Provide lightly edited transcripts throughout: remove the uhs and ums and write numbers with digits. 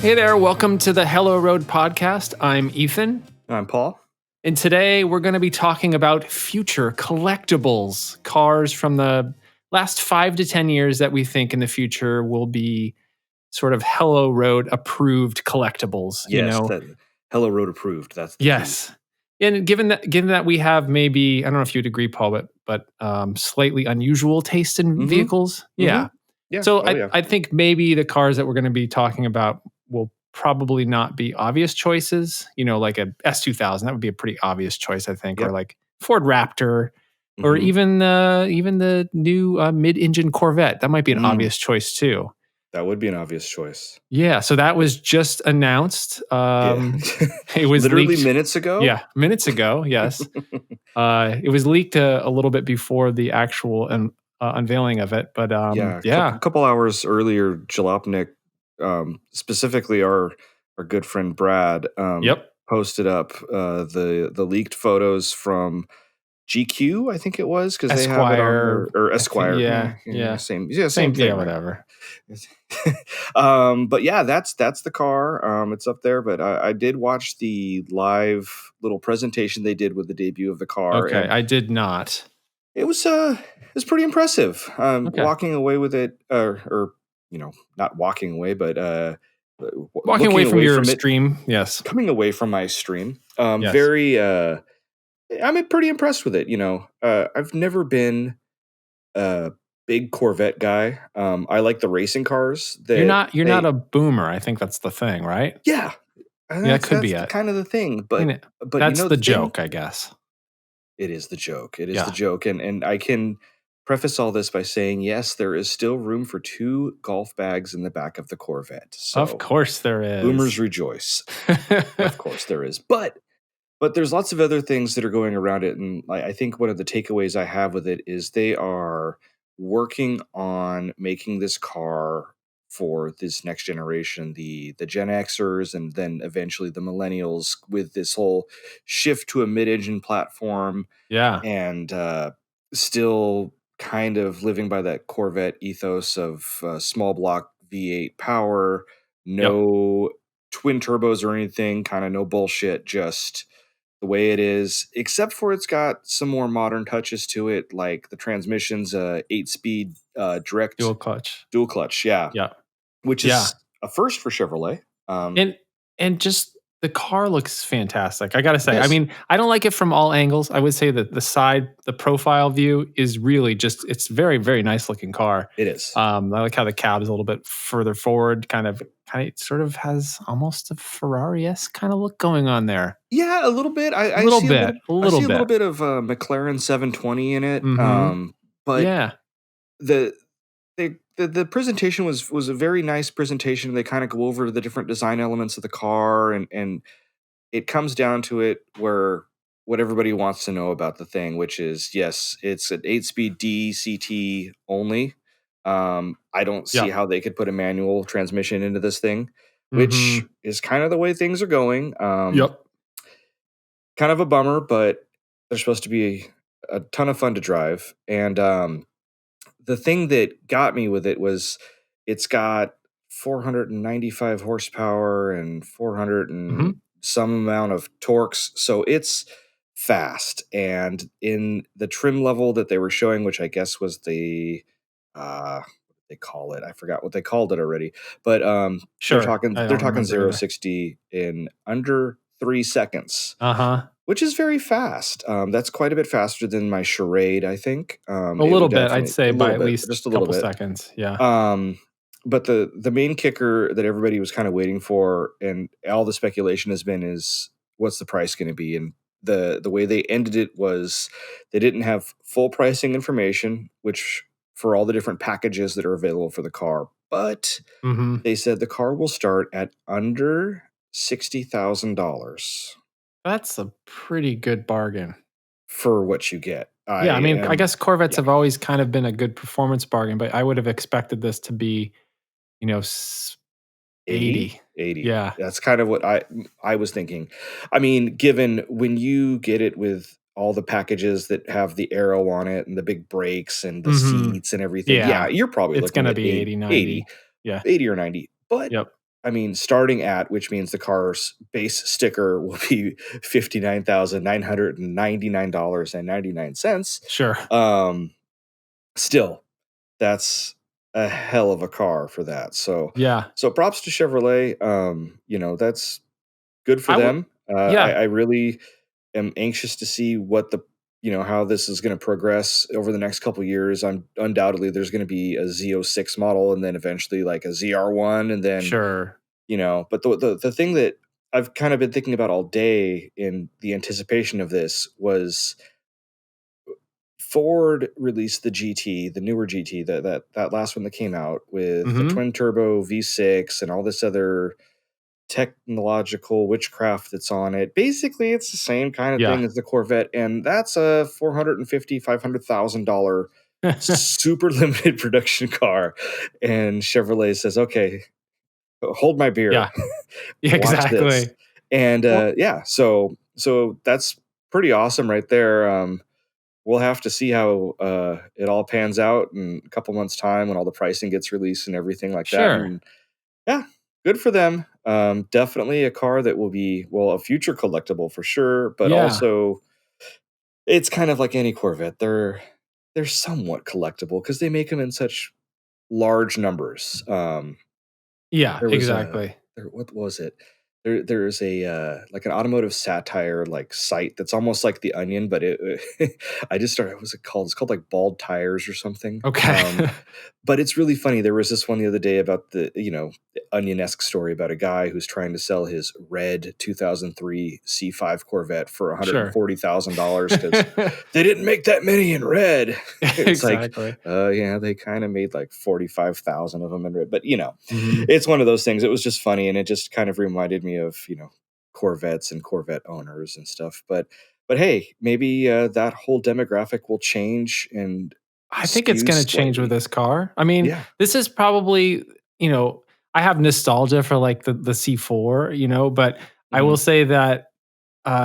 Hey there, welcome to the Hello Road podcast. I'm Ethan. I'm Paul. And today we're going to be talking about future collectibles, cars from the last 5 to 10 years that we think in the future will be sort of Hello Road approved collectibles. Yes, that Hello Road approved. That's the yes. Key. And given that we have maybe, I don't know if you'd agree, Paul, but slightly unusual taste in vehicles. Yeah. Yeah. So I think maybe the cars that we're going to be talking about will probably not be obvious choices. Like a S2000, that would be a pretty obvious choice, I think, or like Ford Raptor, or even the new mid-engine Corvette. That might be an obvious choice too. That would be an obvious choice. Yeah, so that was just announced. It was literally leaked, minutes ago. Yeah, minutes ago. Yes, it was leaked a little bit before the actual unveiling of it. But a couple hours earlier, Jalopnik, specifically our good friend Brad, posted up the leaked photos from GQ, I think it was, because they have it on or Esquire. Same thing. Yeah, whatever. But yeah, that's the car. It's up there. But I did watch the live little presentation they did with the debut of the car. Okay, I did not. It was pretty impressive. Walking away with it, or not walking away, but walking away from your stream. Yes, coming away from my stream. Very. I'm pretty impressed with it. I've never been a big Corvette guy. I like the racing cars. You're not a boomer. I think that's the thing, right? Yeah, that could be it. Kind of the thing. But that's the joke, I guess. It is the joke. It is the joke, and I can preface all this by saying, yes, there is still room for 2 golf bags in the back of the Corvette. So of course there is. Boomers rejoice. Of course there is, but there's lots of other things that are going around it. And I think one of the takeaways I have with it is they are working on making this car for this next generation, the Gen Xers, and then eventually the millennials, with this whole shift to a mid-engine platform. Yeah. And still kind of living by that Corvette ethos of small block V8 power, no twin turbos or anything, kind of no bullshit, just the way it is, except for it's got some more modern touches to it, like the transmission's 8-speed direct dual clutch. Yeah, which is a first for Chevrolet. And just the car looks fantastic. I gotta say, I mean, I don't like it from all angles. I would say that the profile view is really it's very, very nice looking car. It is. I like how the cab is a little bit further forward, kind of sort of has almost a Ferrari-esque kind of look going on there. Yeah, a little bit. I see a little bit of McLaren 720 in it. But yeah, the presentation was a very nice presentation. They kind of go over the different design elements of the car, and it comes down to it where what everybody wants to know about the thing, which is, yes, it's an 8-speed DCT only. I don't see how they could put a manual transmission into this thing, which is kind of the way things are going. Kind of a bummer, but they're supposed to be a ton of fun to drive. And the thing that got me with it was it's got 495 horsepower and 400 and some amount of torques. So it's fast. And in the trim level that they were showing, which I guess was the what they call it, I forgot what they called it already, but they're talking 0-60 in under 3 seconds, which is very fast. That's quite a bit faster than my Charade, I think. A little bit, I'd say, by at least just a couple little bit. Seconds. Yeah. But the main kicker that everybody was kind of waiting for, and all the speculation has been, is what's the price going to be? And the way they ended it was they didn't have full pricing information, which for all the different packages that are available for the car. But they said the car will start at under $60,000. That's a pretty good bargain for what you get. I guess Corvettes have always kind of been a good performance bargain, but I would have expected this to be, 80. Yeah. That's kind of what I was thinking. I mean, given when you get it with all the packages that have the arrow on it and the big brakes and the seats and everything. Yeah, you're probably looking at 80, 90. 80 or 90. But I mean, starting at, which means the car's base sticker will be $59,999.99. Sure. Still, that's a hell of a car for that. So, Yeah. so props to Chevrolet. You know, that's good for I would. them. Yeah. I really am anxious to see what the how this is going to progress over the next couple years. Undoubtedly there's going to be a Z06 model, and then eventually like a ZR1, and then Sure. but the thing that I've kind of been thinking about all day in the anticipation of this was Ford released the GT, the newer GT, that last one that came out with the Hmm. twin turbo V6 and all this other technological witchcraft that's on it. Basically, it's the same kind of Yeah. thing as the Corvette, and that's a $450,000-$500,000 super limited production car. And Chevrolet says, "Okay, hold my beer, Yeah. Yeah. watch this." Exactly. And Well, yeah, so that's pretty awesome right there. We'll have to see how it all pans out in a couple months' time when all the pricing gets released and everything like that. sure. And yeah, good for them. Definitely a car that will be, well, a future collectible for sure, but Yeah. also it's kind of like any Corvette. They're somewhat collectible because they make them in such large numbers. Yeah. There was a Exactly. there what was it? There's a like an automotive satire like site that's almost like The Onion, but I just started, what was it called? It's called like Bald Tires or something. Okay. But it's really funny. There was this one the other day about the Onion-esque story about a guy who's trying to sell his red 2003 C5 Corvette for Sure. $140,000 because they didn't make that many in red. It's like, Exactly. yeah, they kind of made like 45,000 of them in red, but Hmm. it's one of those things. It was just funny, and it just kind of reminded me of Corvettes and Corvette owners and stuff. But hey, maybe that whole demographic will change and I think it's skew going to change with slightly. this car. I mean, Yeah. this is probably, I have nostalgia for like the C4, but I will Hmm. say that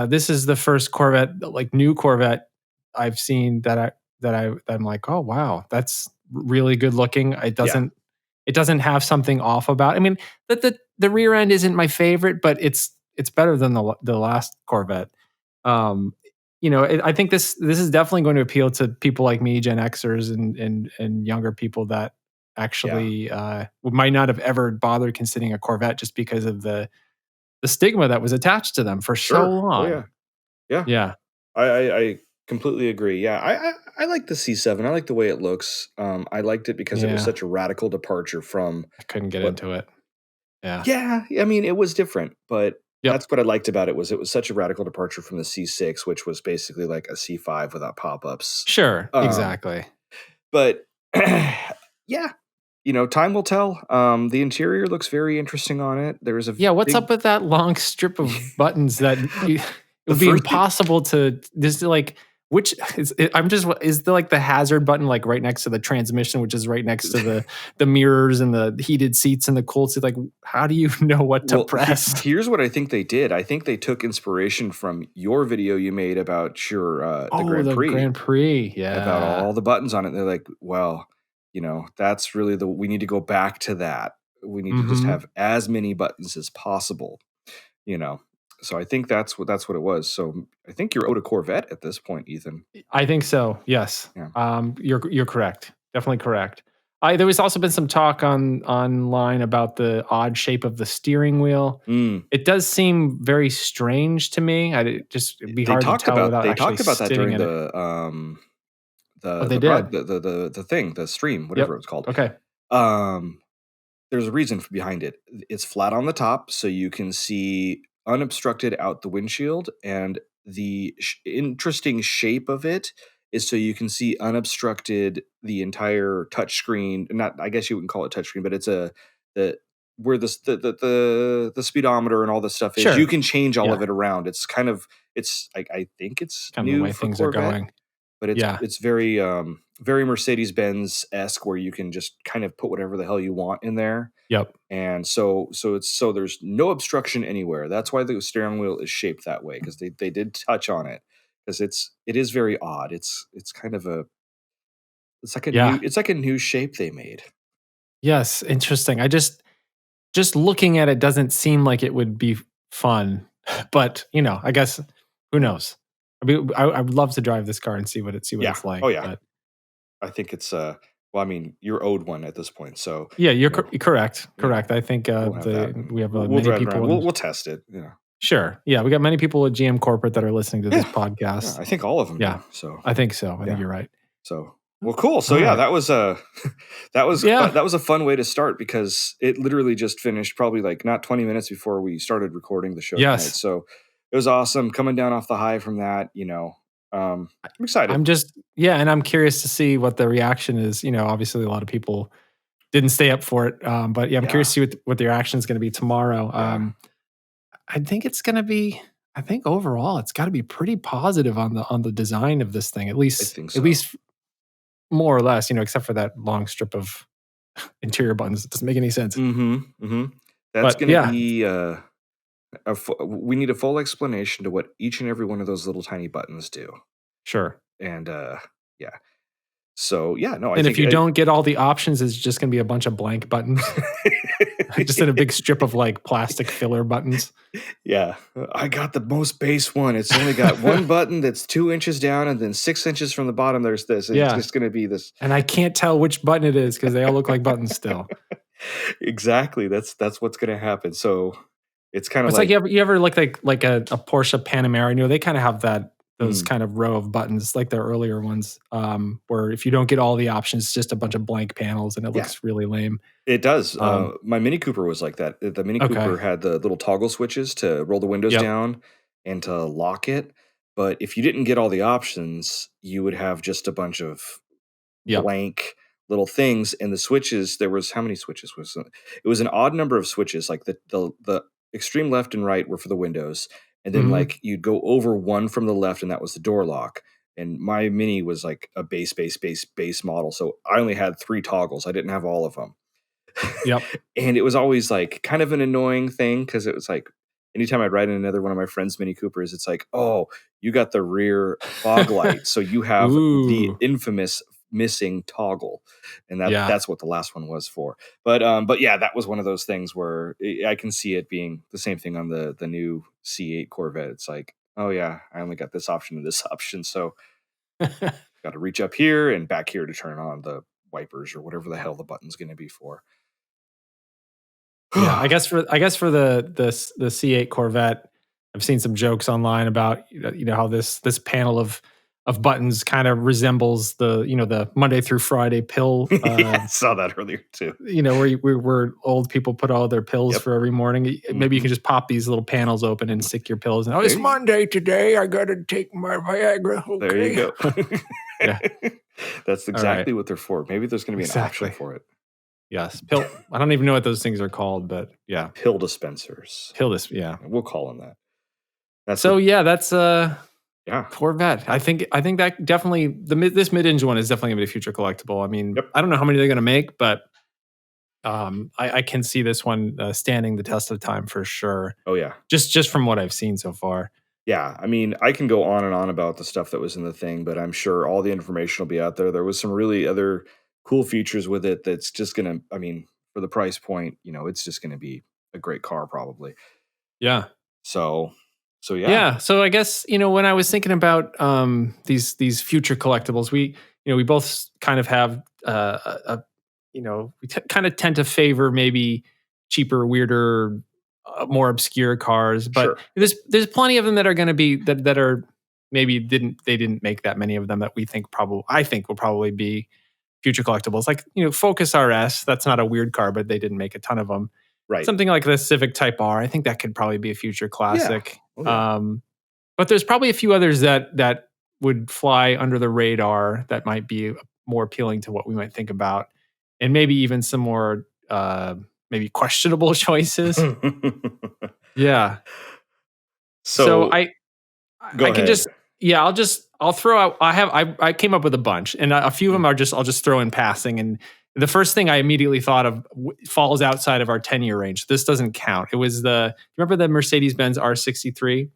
this is the first Corvette, like new Corvette I've seen that I'm like, oh wow, that's really good looking. Yeah. It doesn't have something off about. I mean, the rear end isn't my favorite, but it's better than the last Corvette. Um, I think this is definitely going to appeal to people like me, Gen Xers, and younger people that Yeah. actually might not have ever bothered considering a Corvette just because of the stigma that was attached to them for so Sure. Oh long. yeah. Yeah. Yeah, I completely agree. Yeah. I like the C7. I like the way it looks. I liked it because it was yeah, such a radical departure from I couldn't get what. into it. Yeah, Yeah, I mean, it was different, but yep, that's what I liked about it was such a radical departure from the C6, which was basically like a C5 without pop-ups. sure, Um, exactly. but yeah, time will tell. The interior looks very interesting on it. There is a Yeah, what's big up with that long strip of buttons that it the would be first thing. impossible to just like which I'm just is the like the hazard button like right next to the transmission, which is right next to the mirrors and the heated seats and the cooled seats. Like, how do you know what to Well, press? here's what I think they did. I think they took inspiration from your video you made about your the Oh, Grand the Prix, Grand Prix. about Yeah. all the buttons on it. They're like, well, that's really we need to go back to that. We need to just Mhm. have as many buttons as possible, you know. So I think that's what it was. So I think you're owed a Corvette at this point, Ethan. I think so. Yes. Yeah. You're correct. Definitely correct. There was also been some talk online about the odd shape of the steering wheel. Mm. It does seem very strange to me. It'd be They hard to talked tell about without they actually talked about that sitting during in it. Oh, they the did. prod the thing, the stream, whatever Yep. it was called. Okay. Um there's a reason behind it. It's flat on the top, so you can see unobstructed out the windshield, and the interesting shape of it is so you can see unobstructed the entire touchscreen. Not, I guess you wouldn't call it touchscreen, but it's the where the speedometer and all this stuff is. You Sure. can change all of Yeah. it around. It's kind of I think it's Kind of the new way for things are Corvette, going. but it's Yeah. it's very very Mercedes-Benz esque, where you can just kind of put whatever the hell you want in there. Yep. And so there's no obstruction anywhere. That's why the steering wheel is shaped that way, because they did touch on it, because it is very odd. It's kind of a Yeah. it's like a new shape they made. Yes. Interesting. just looking at it doesn't seem like it would be fun. But I guess who knows? I mean, I would love to drive this car and see what it's like. Oh yeah. But I think it's well, I mean, you're owed one at this point, so yeah, you're correct. Correct. I think we'll have that. we have We'll many drive it people. around. We'll test it. Sure. Yeah, we got many people at GM Corporate that are listening to this podcast. I think all of them. Yeah. do, so I think so. I think you're right. So well, cool. So All right. that was that was a fun way to start because it literally just finished probably like not 20 minutes before we started recording the show tonight. So it was awesome coming down off the high from that. I'm excited. And I'm curious to see what the reaction is. Obviously a lot of people didn't stay up for it, but I'm curious to see what the reaction is going to be tomorrow. I think it's going to be. I think overall it's got to be pretty positive on the design of this thing. At least, I think so. At least more or less, except for that long strip of interior buttons. It doesn't make any sense. That's going to be. We need a full explanation to what each and every one of those little tiny buttons do. Sure. And so no. And if you don't get all the options, it's just going to be a bunch of blank buttons, just in a big strip of like plastic filler buttons. Yeah, I got the most base one. It's only got one button that's 2 inches down, and then 6 inches from the bottom there's this. It's just going to be this, and I can't tell which button it is because they all look like buttons still. Exactly. That's what's going to happen. So it's kind of like you ever like a Porsche Panamera. They kind of have those kind of row of buttons, like their earlier ones, where if you don't get all the options, it's just a bunch of blank panels and it looks really lame. It does. My Mini Cooper was like that. The Mini Cooper had the little toggle switches to roll the windows down and to lock it. But if you didn't get all the options, you would have just a bunch of blank little things. And the switches, there was, how many switches was it? It was an odd number of switches. Like the extreme left and right were for the windows. And then like you'd go over one from the left and that was the door lock. And my Mini was like a base model. So I only had 3 toggles. I didn't have all of them. Yep. And it was always like kind of an annoying thing because it was like anytime I'd ride in another one of my friend's Mini Coopers, it's like, oh, you got the rear fog light. So you have the infamous missing toggle. And that's what the last one was for. But yeah, that was one of those things where I can see it being the same thing on the new C8 Corvette. It's like, oh yeah, I only got this option and this option. So got to reach up here and back here to turn on the wipers or whatever the hell the button's going to be for. I guess for the C8 Corvette, I've seen some jokes online about how this panel of buttons kind of resembles the Monday through Friday pill. I saw that earlier too. Where old people put all their pills for every morning. Maybe you can just pop these little panels open and stick your pills. And it's Monday today. I got to take my Viagra. Okay. There you go. That's exactly what they're for. Maybe there's going to be an option for it. Yes, pill. I don't even know what those things are called, but pill dispensers. We'll call them that. That's Corvette. I think that definitely this mid-engine one is definitely gonna be a future collectible. I mean, I don't know how many they're gonna make, but I can see this one standing the test of time for sure. Oh yeah, just from what I've seen so far. Yeah, I mean, I can go on and on about the stuff that was in the thing, but I'm sure all the information will be out there. There was some really other cool features with it that's just gonna, I mean, for the price point, it's just gonna be a great car probably. Yeah. So yeah. So I guess when I was thinking about these future collectibles, we both kind of have we kind of tend to favor maybe cheaper, weirder, more obscure cars, but there's plenty of them that are going to be that are maybe didn't make that many of them that I think will probably be future collectibles. Like Focus RS, that's not a weird car, but they didn't make a ton of them. Right. Something like the Civic Type R, I think that could probably be a future classic. Yeah. Oh, yeah. But there's probably a few others that would fly under the radar that might be more appealing to what we might think about, and maybe even some more maybe questionable choices. Yeah. So I can just I'll throw out. I came up with a bunch, and a few of them I'll just throw in passing. And the first thing I immediately thought of falls outside of our 10-year range. This doesn't count. It was remember the Mercedes-Benz R63,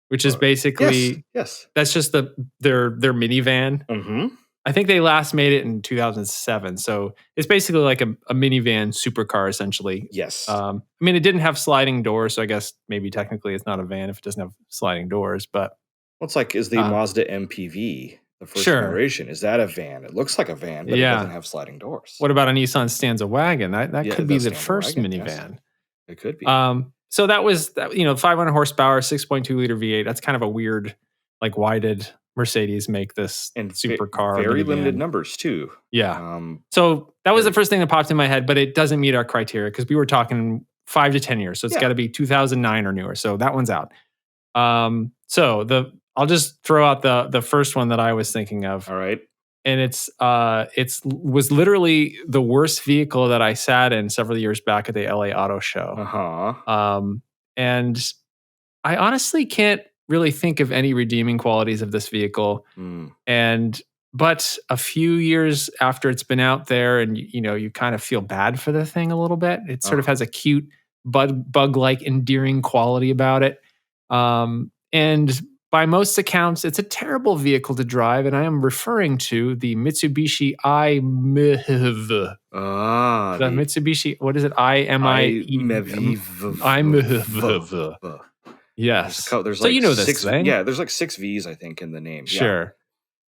which is basically yes. That's just their minivan. Mm-hmm. I think they last made it in 2007. So it's basically like a minivan supercar, essentially. Yes. I mean, it didn't have sliding doors, so I guess maybe technically it's not a van if it doesn't have sliding doors. But Well, it's like, is the Mazda MPV, the first sure. generation, is that a van? It looks like a van, but it doesn't have sliding doors. What about a Nissan Stanza wagon? That Yeah, could the be the Stanza first wagon, minivan. yes. It could be. So that was, 500 horsepower, 6.2 liter V8. That's kind of a weird, like, why did Mercedes make this and supercar? Very minivan? limited numbers too. Yeah. So that was the first thing that popped in my head, but it doesn't meet our criteria because we were talking 5 to 10 years. So it's got to be 2009 or newer. So that one's out. I'll just throw out the first one that I was thinking of. All right. And it's was literally the worst vehicle that I sat in several years back at the LA Auto Show. And I honestly can't really think of any redeeming qualities of this vehicle. But a few years after it's been out there, and you kind of feel bad for the thing a little bit. It sort of has a cute bug-like endearing quality about it. And by most accounts, it's a terrible vehicle to drive, and I am referring to the Mitsubishi iMIV. The Mitsubishi, what is it? iMIV. Yes. There's so like this 6. thing. Yeah, there's like 6 V's, I think, in the name. Sure. Yeah.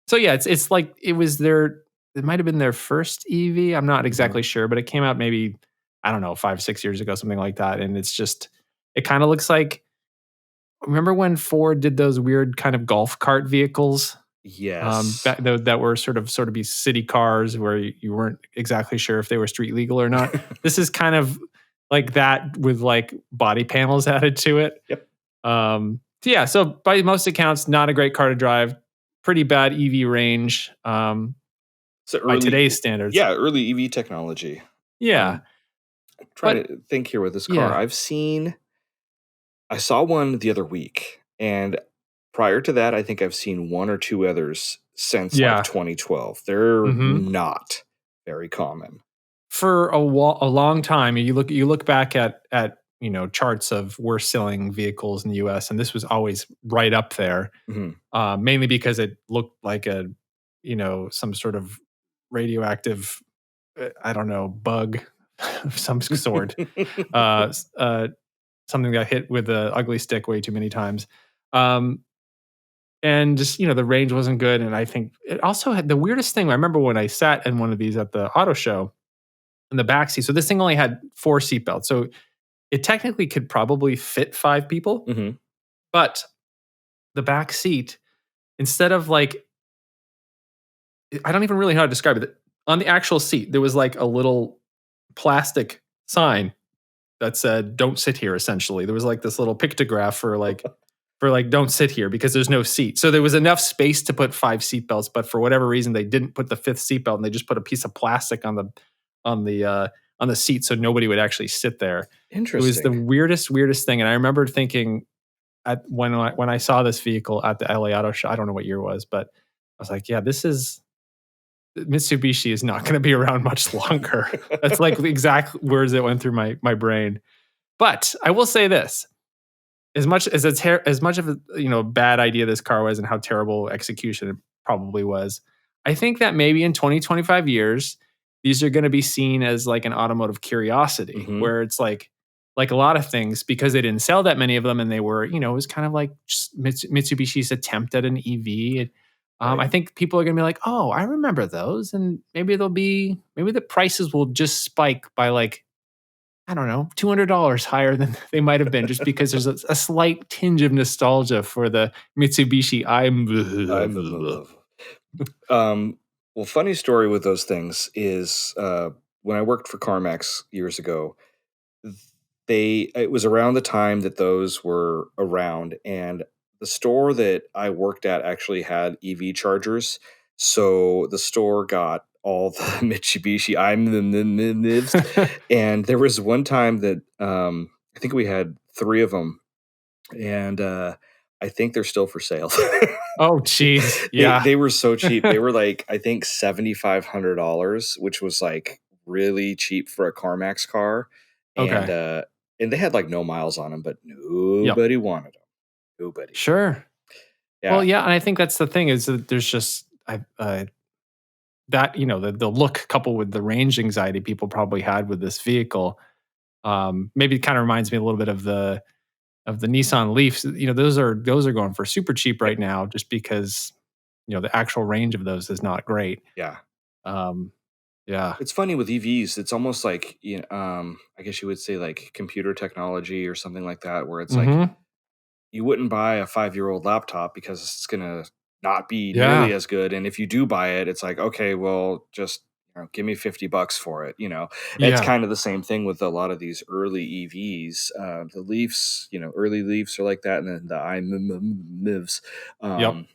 So yeah, it's like it was it might have been their first EV. I'm not exactly sure, but it came out maybe, I don't know, 5-6 years ago, something like that. And it's just, it kind of looks like, remember when Ford did those weird kind of golf cart vehicles? Yes. That were sort of be city cars where you weren't exactly sure if they were street legal or not. This is kind of like that with like body panels added to it. Yep. So by most accounts, not a great car to drive. Pretty bad EV range by today's standards. Yeah, early EV technology. Yeah. I'm trying to think here with this car. Yeah. I saw one the other week, and prior to that, I think I've seen 1 or 2 others since like 2012. They're not very common. For a long time, you look back at charts of worst selling vehicles in the US, and this was always right up there. Mainly because it looked like some sort of radioactive, I don't know, bug of some sort. Something got hit with an ugly stick way too many times. And just, the range wasn't good. And I think it also had the weirdest thing. I remember when I sat in one of these at the auto show in the back seat. So this thing only had 4 seatbelts. So it technically could probably fit 5 people. But the back seat, instead of like, I don't even really know how to describe it. On the actual seat, there was like a little plastic sign that said, "Don't sit here," essentially. There was like this little pictograph for don't sit here because there's no seat. So there was enough space to put 5 seatbelts, but for whatever reason, they didn't put the 5th seatbelt and they just put a piece of plastic on the seat so nobody would actually sit there. Interesting. It was the weirdest thing. And I remember thinking when I saw this vehicle at the LA Auto Show, I don't know what year it was, but I was like, yeah, Mitsubishi is not going to be around much longer. That's like the exact words that went through my brain. But I will say this: as much of a bad idea this car was, and how terrible execution it probably was, I think that maybe in 20-25 years, these are going to be seen as like an automotive curiosity, where it's like a lot of things, because they didn't sell that many of them, and they were, it was kind of like Mitsubishi's attempt at an EV. I think people are going to be like, oh, I remember those. And maybe the prices will just spike by like, I don't know, $200 higher than they might have been, just because there's a slight tinge of nostalgia for the Mitsubishi Well, funny story with those things is when I worked for CarMax years ago, it was around the time that those were around, and the store that I worked at actually had EV chargers. So the store got all the Mitsubishi nibs. And there was one time that I think we had 3 of them, and I think they're still for sale. Oh, geez. Yeah. They were so cheap. They were like, I think $7,500, which was like really cheap for a CarMax car. Okay. And they had like no miles on them, but nobody wanted them. Nobody. Sure. Yeah. Well, yeah, and I think that's the thing, is that there's just that, the look coupled with the range anxiety people probably had with this vehicle, maybe it kind of reminds me a little bit of the Nissan Leafs. Those are going for super cheap right now, just because the actual range of those is not great. Yeah. Yeah. It's funny with EVs. It's almost like, I guess you would say like computer technology or something like that, where it's like you wouldn't buy a 5-year-old laptop because it's gonna not be nearly Yeah. as good. And if you do buy it, it's like, okay, well, just give me $50 for it. It's Yeah. kind of the same thing with a lot of these early EVs. The Leafs, early Leafs are like that, and then the iMIVs. Yep.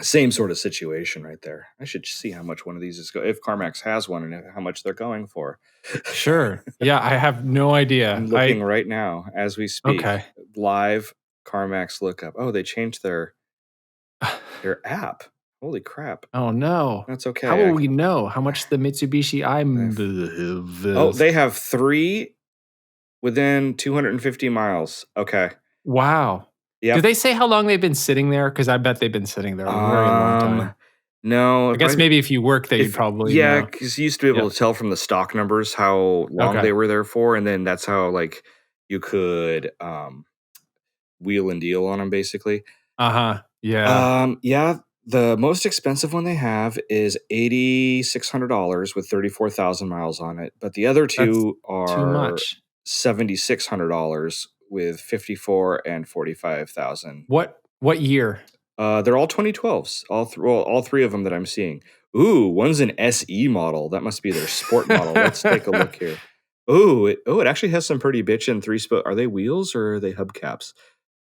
Same sort of situation right there. I should see how much one of these is if CarMax has one, and how much they're going for. Sure. Yeah, I have no idea. I'm looking right now as we speak. Okay. Live CarMax lookup. Oh, they changed their app. Holy crap. Oh no. That's okay. How will we know how much the Mitsubishi Oh, they have 3 within 250 miles. Okay. Wow. Yep. Did they say how long they've been sitting there? Because I bet they've been sitting there a very long time. No. I guess maybe if you work there, you'd probably know. Because you used to be able to tell from the stock numbers how long they were there for, and then that's how you could wheel and deal on them, basically. Yeah. Yeah. The most expensive one they have is $8,600 with 34,000 miles on it, but the other two are too much. $7,600 with 54 and 45,000. What year? They're all 2012s. All 3 of them that I'm seeing. Ooh, one's an SE model. That must be their sport model. Let's take a look here. Ooh, it actually has some pretty bitchin' 3-spoke. Are they wheels or are they hubcaps?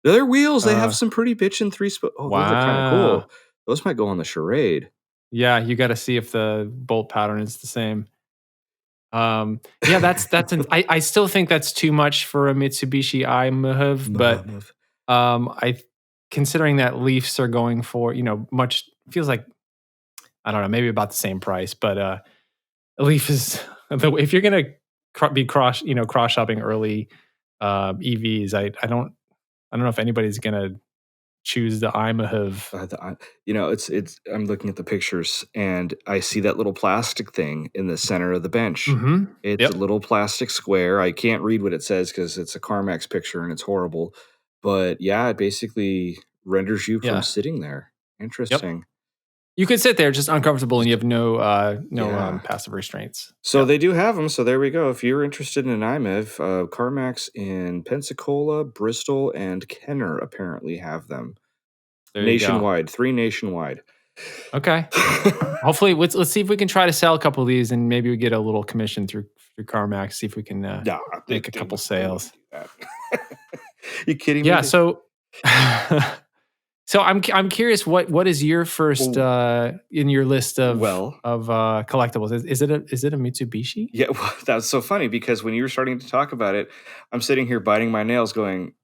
They're wheels. They have some pretty bitchin' 3-spoke. Oh, those are kind of cool. Those might go on the Charade. Yeah, you got to see if the bolt pattern is the same. Yeah, I still think that's too much for a Mitsubishi iMIV, but considering that Leafs are going for, much, feels like, I don't know, maybe about the same price, but a Leaf is, if you're going to be cross shopping early EVs, I don't know if anybody's going to choose the iMIV. It's. I'm looking at the pictures and I see that little plastic thing in the center of the bench. It's a little plastic square. I can't read what it says because it's a CarMax picture and it's horrible. But yeah, it basically renders you from sitting there. Interesting. Yep. You can sit there just uncomfortable and you have no passive restraints. So they do have them. So there we go. If you're interested in an iMIV, CarMax in Pensacola, Bristol, and Kenner apparently have them. There nationwide, 3 nationwide. Okay. Hopefully, let's see if we can try to sell a couple of these, and maybe we get a little commission through CarMax. See if we can make a couple sales. You kidding me? Yeah. So, I'm curious. What is your first in your list of collectibles? Is it a Mitsubishi? Yeah. Well, that's so funny because when you were starting to talk about it, I'm sitting here biting my nails, going.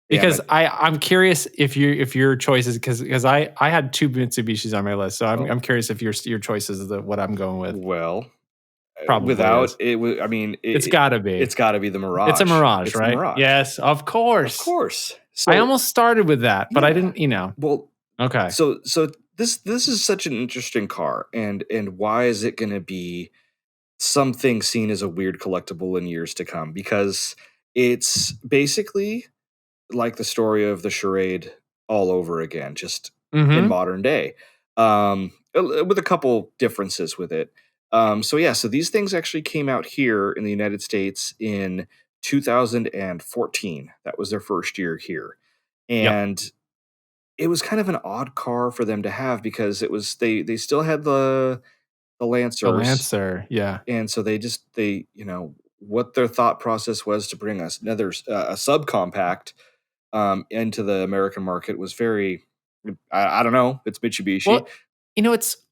Because I'm curious if your choices, because I had 2 Mitsubishis on my list, so I'm curious if your choice is what I'm going with. Well, probably without it, I mean, it's got to be. It's got to be the Mirage. It's a Mirage, right? Mirage. Yes, of course. Of course. So, I almost started with that, but I didn't. Well, okay. So this is such an interesting car, and why is it going to be something seen as a weird collectible in years to come? Because it's basically like the story of the Charade all over again, just in modern day, with a couple differences with it. So these things actually came out here in the United States in 2014. That was their first year here, and it was kind of an odd car for them to have because it was they still had the Lancers. The Lancer, yeah. And so they what their thought process was to bring us another a subcompact into the American market was very, I don't know, it's Mitsubishi. Well,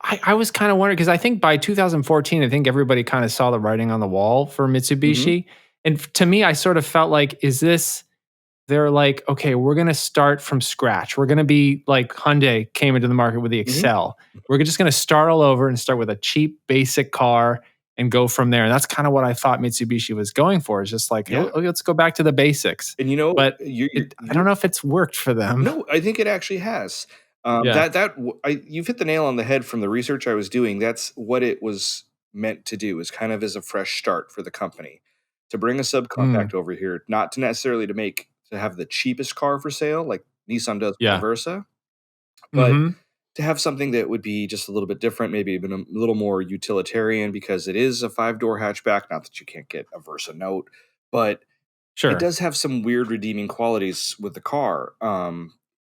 I was kind of wondering because I think by 2014, I think everybody kind of saw the writing on the wall for Mitsubishi. And to me, I sort of felt like, they're like, okay, we're going to start from scratch. We're going to be like Hyundai came into the market with the Excel. We're just going to start all over and start with a cheap, basic car and go from there. And that's kind of what I thought Mitsubishi was going for. It's just like, let's go back to the basics. And but I don't know if it's worked for them. No, I think it actually has. Yeah. You've hit the nail on the head from the research I was doing. That's what it was meant to do, is kind of as a fresh start for the company to bring a Mm. subcompact over here, not to necessarily to have the cheapest car for sale like Nissan does with the Yeah. Versa, but Mhm. to have something that would be just a little bit different, maybe even a little more utilitarian because it is a 5-door hatchback. Not that you can't get a Versa Note, but it Sure. does have some weird redeeming qualities with the car.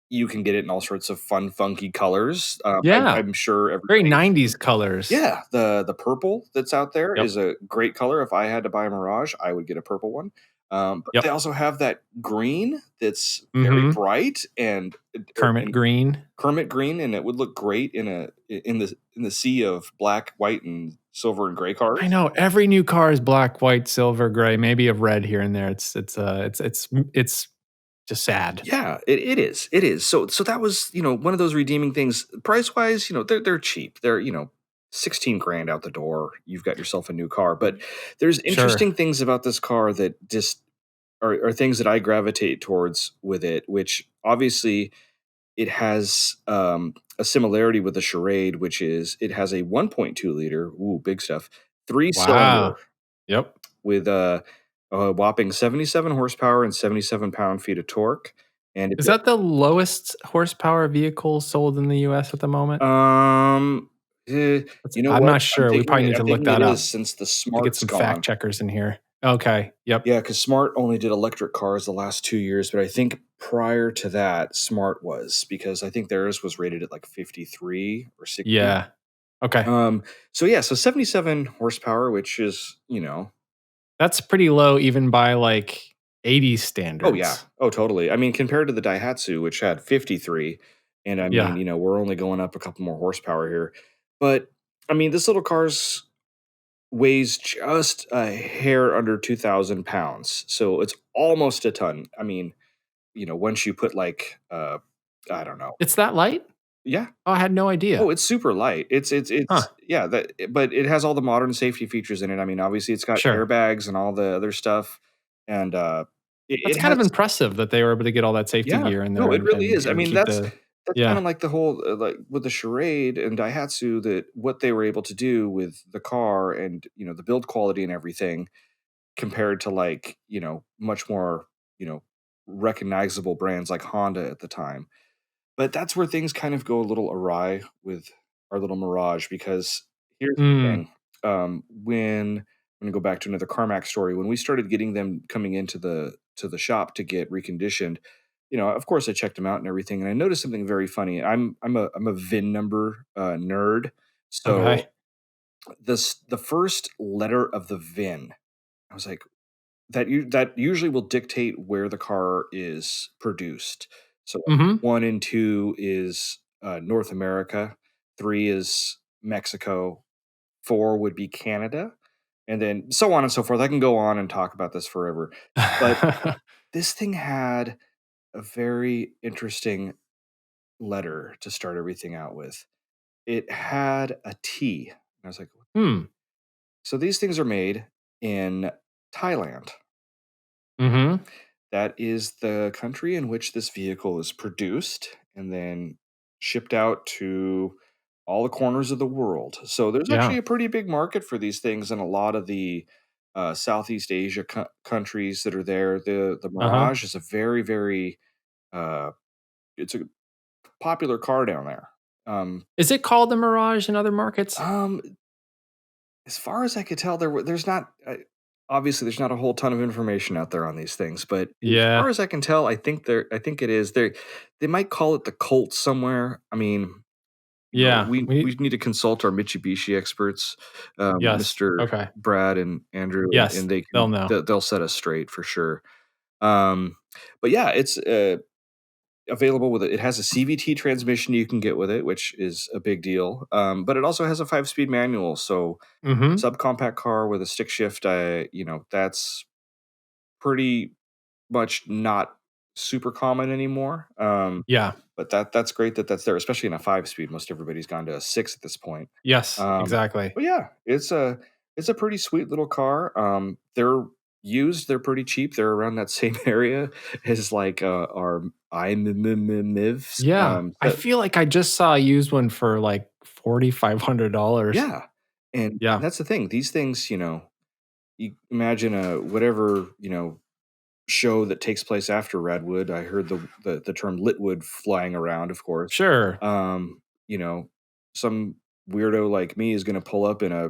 You can get it in all sorts of fun, funky colors. Yeah. I'm sure Very everybody. 90s colors. Yeah, the purple that's out there Yep. is a great color. If I had to buy a Mirage, I would get a purple one. But they Yep. also have that green that's very Mhm. bright and Kermit green. Kermit green, and it would look great in the sea of black, white, and silver and gray I cars. know every new car is black, white, silver, gray, maybe a red here and there. It's just sad. Yeah, it is. It is. So that was, one of those redeeming things. Price wise, they're cheap. They're, 16 grand out the door. You've got yourself a new car. But there's Sure. interesting things about this car that just are things that I gravitate towards with it, which obviously it has a similarity with the Charade, which is it has a 1.2 liter, ooh, big stuff, three Wow. cylinder Yep. with a whopping 77 horsepower and 77 pound-feet of torque. And Is that the lowest horsepower vehicle sold in the US at the moment? um, you know I'm what? not sure. We probably need I'm to look thinking it that is up since the to get Smart's some fact gone. checkers in here. Okay. Yep. Yeah, because Smart only did electric cars the last 2 years, but I think prior to that, Smart was because I think theirs was rated at like 53 or 60. Yeah. Okay. Um, so 77 horsepower, which is, That's pretty low even by like 80s oh yeah, standards. oh totally. I mean, compared to the Daihatsu, which had 53, and I mean, Yeah. we're only going up a couple more horsepower here. But I mean, this little car's weighs just a hair under 2,000 pounds. So it's almost a ton. I mean, once you put like I don't know. It's that light? Yeah. Oh, I had no Oh, idea. it's super light. It's Huh. yeah, but it has all the modern safety features in it. I mean, obviously it's got Sure. airbags and all the other stuff. And That's it kind has. of impressive that they were able to get all that safety Yeah. gear in No, there it and really and is. I and mean, keep the that's kinda yeah. like the whole, like, with the Charade and Daihatsu, that what they were able to do with the car and, the build quality and everything compared to, like, much more, you know, recognizable brands like Honda at the time. But that's where things kind of go a little awry with our little Mirage because here's the Mm. thing, when I'm gonna go back to another CarMax story. When we started getting them coming into the shop to get reconditioned, of course, I checked them out and everything, and I noticed something very funny. I'm a VIN number, nerd, so Okay. the first letter of the VIN, I was like, that usually will dictate where the car is produced. So, like, Mhm. 1 and 2 is, North America, 3 is Mexico, 4 would be Canada, and then so on and so forth. I can go on and talk about this forever, but this thing had a very interesting letter to start everything out with. It had a T. And I was like, Hmm. so these things are made in Thailand. Mhm. That is the country in which this vehicle is produced and then shipped out to all the corners of the world. So there's Yeah. actually a pretty big market for these things in a lot of the Southeast Asia countries that are there. The Uh-huh. Mirage is a very, very uh, it's a popular car down there. Um, Is it called the Mirage in other markets? um, as far as I could tell, there's not obviously there's not a whole ton of information out there on these things, but as far Yeah. as I can tell, I think it is. They might call it the Colt somewhere. I mean, Yeah. we need to consult our Mitsubishi experts, Yes. Mr. Okay. Brad and Andrew, Yes. and They'll know. they'll set us straight for sure. Um, but yeah, it's available with it. It has a CVT transmission you can get with it, which is a big deal. But it also has a 5-speed manual, so Mhm. subcompact car with a stick shift, that's pretty much not super common anymore. Yeah. But that's great that that's there, especially in a 5-speed. Most everybody's gone to a 6 at this point. Yes. Um, Exactly. but yeah, it's a pretty sweet little car. They're used, they're pretty cheap. They're around that same area as like our iMIVs. Yeah. I feel like I just saw a used one for like $4,500. Yeah, and Yeah. that's the thing. These things, you imagine a whatever show that takes place after Redwood. I heard the term Litwood flying around, of course. Sure. You know, some weirdo like me is going to pull up in a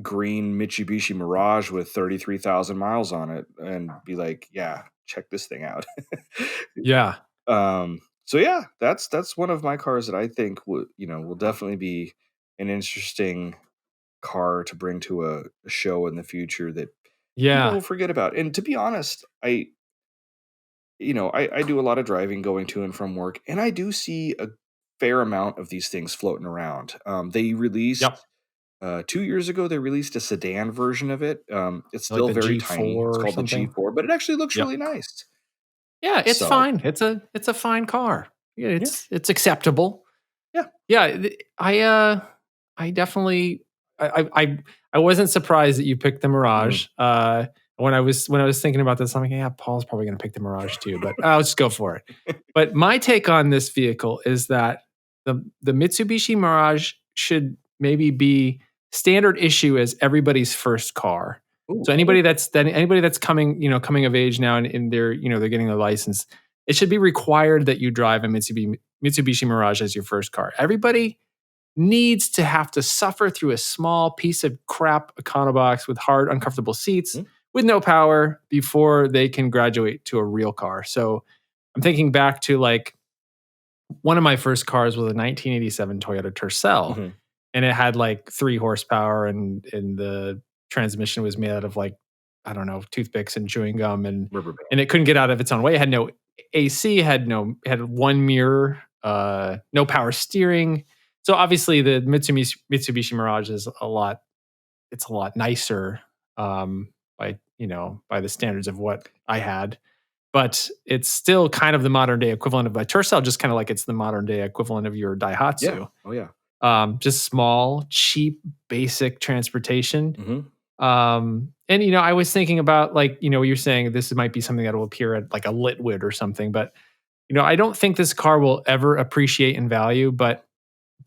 green Mitsubishi Mirage with 33,000 miles on it and be like, "Yeah, check this thing out." Yeah. So yeah, that's one of my cars that I think will definitely be an interesting car to bring to a show in the future that people Yeah. will forget about. And to be honest, I do a lot of driving going to and from work, and I do see a fair amount of these things floating around. They Yep. released 2 years ago. They released a sedan version of it. It's Like still the very tiny. It's G4 or called the something. G4, but it actually looks Yep. really nice. Yeah, it's So fine. It's a fine car. Yeah, yeah, it's acceptable. yeah. Yeah, I definitely I wasn't surprised that you picked the Mhm. Mirage. When I was thinking about this, I'm like, yeah, Paul's probably going to pick the Mirage too, but I'll just go for it. But my take on this vehicle is that the Mitsubishi Mirage should maybe be standard issue as everybody's first car. Ooh, So okay. anybody that's coming of age now and they're getting their license, it should be required that you drive a Mitsubishi Mirage as your first car. Everybody needs to have to suffer through a small piece of crap Econobox with hard, uncomfortable seats Mhm. with no power before they can graduate to a real car. So I'm thinking back to like one of my first cars was a 1987 Toyota Tercel, Mhm. and it had like 3 horsepower, and the transmission was made out of like, I don't know, toothpicks and chewing gum, and Rubber band. and it couldn't get out of its own way. It had no AC, had one mirror, no power steering. So obviously the Mitsubishi Mirage is it's a lot nicer, by the standards of what I had. But it's still kind of the modern day equivalent of a Tercel, just kind of like it's the modern day equivalent of your Yeah. Daihatsu. Oh yeah. Just small, cheap, basic transportation. Mhm. And I was thinking about, like, you're saying this might be something that will appear at like a Litwood or something, but I don't think this car will ever appreciate in value, but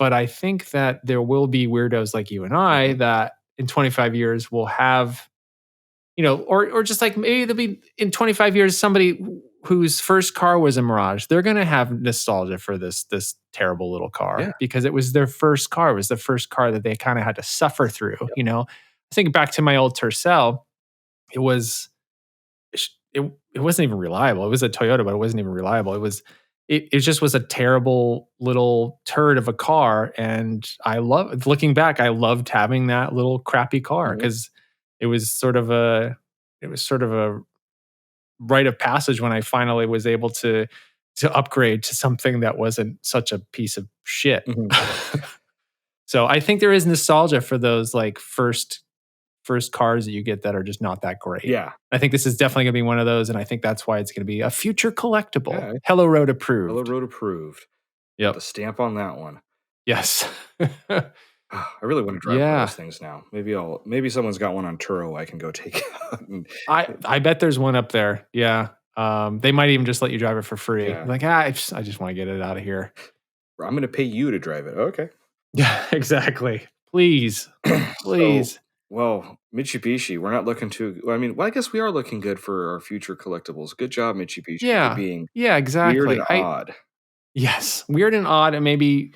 I think that there will be weirdos like you and I Mhm. that in 25 years will have, or just like maybe there'll be in 25 years somebody whose first car was a Mirage. They're going to have nostalgia for this terrible little Yeah. car because it was their first car. It was the first car that they kind of had to suffer through. Yep. I think back to my old Tercel. It was it wasn't even reliable. It was a Toyota, but it wasn't even reliable. It just was a terrible little turd of a car. And looking back, I loved having that little crappy car Mhm. because it was sort of a it was sort of a rite of passage when I finally was able to upgrade to something that wasn't such a piece of shit. Mhm. So I think there is nostalgia for those like first cars that you get that are just not that great. Yeah. I think this is definitely going to be one of those, and I think that's why it's going to be a future collectible. Yeah. Hello Road Yellow approved. Road approved. Put the Yep. stamp on that one. Yes. I really want to drive one of those Yeah. things now. Maybe someone's got one on Turo I can go take out. I bet there's one up there. Yeah. They might even just let you drive it for free. Yeah. Like, I just want to get it out of here. I'm going to pay you to drive it. Okay. Yeah, exactly. Please. So, Please. well, Mitsubishi, we're not looking too. I mean, well, I guess we are looking good for our future collectibles. Good job, Mitsubishi, for Yeah. being Yeah, weird exactly. and odd. Yes, weird and odd, and maybe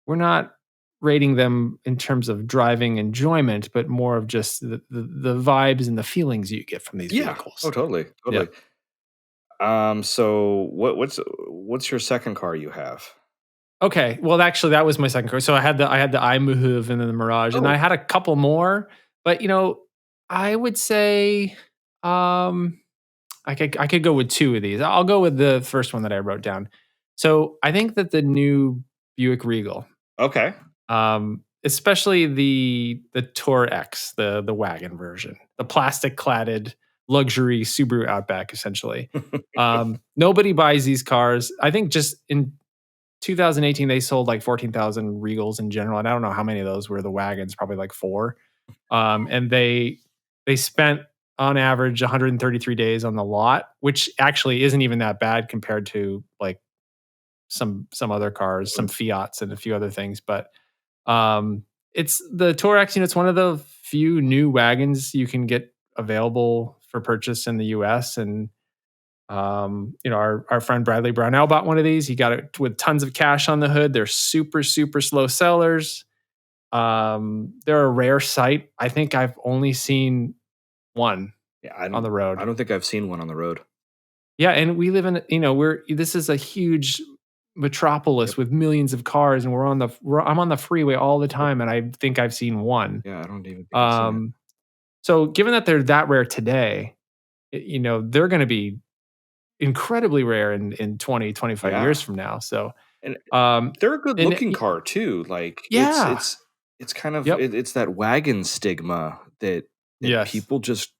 we're not rating them in terms of driving enjoyment, but more of just the vibes and the feelings you get from these Yeah. Oh, vehicles. totally, Yeah. totally. So what's your second car you have? Okay. Well, actually, that was my second car. So I had the iMove and then the Mirage, and I Oh, had a couple more, but I would say um, I could go with two of these. I'll go with the first one that I wrote down. So I think that the new Buick Regal, okay. especially the Tour X, the wagon version, the plastic cladded luxury Subaru Outback, essentially. Nobody buys these cars. I think just in 2018 they sold like 14,000 Regals in general, and I don't know how many of those were the wagons, probably like four. And they spent on average 133 days on the lot, which actually isn't even that bad compared to like some other cars, some Fiats and a few other things. But it's the Touareg, it's one of the few new wagons you can get available for purchase in the US. And our friend Bradley Brownell bought one of these. He got it with tons of cash on the hood. They're super, super slow sellers. They're a rare sight. I think I've only seen one on the road. I don't think I've seen one on the road. Yeah, and we live in, this is a huge metropolis with millions of cars, and I'm on the freeway all the time, and I think I've seen one. Yeah, I don't even think I've seen it. So given that they're that rare today, they're going to be incredibly rare in 20, 25 years from now. So, and they're a good looking car too. Like it's kind of, it's that wagon stigma that people just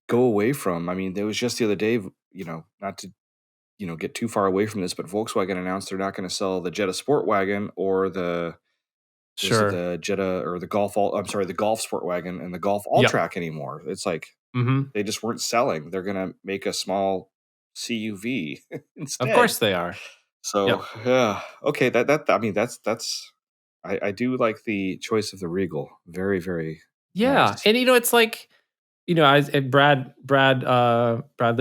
go away from. I mean, there was just the other day, not to, get too far away from this, but Volkswagen announced they're not going to sell the Jetta Sport Wagon or the Jetta or the Golf. The Golf Sport Wagon and the Golf All-Track anymore. It's like they just weren't selling. They're going to make a small CUV instead. Of course they are. So okay, that's I do like the choice of the Regal. Very, very nice. And it's like, Bradley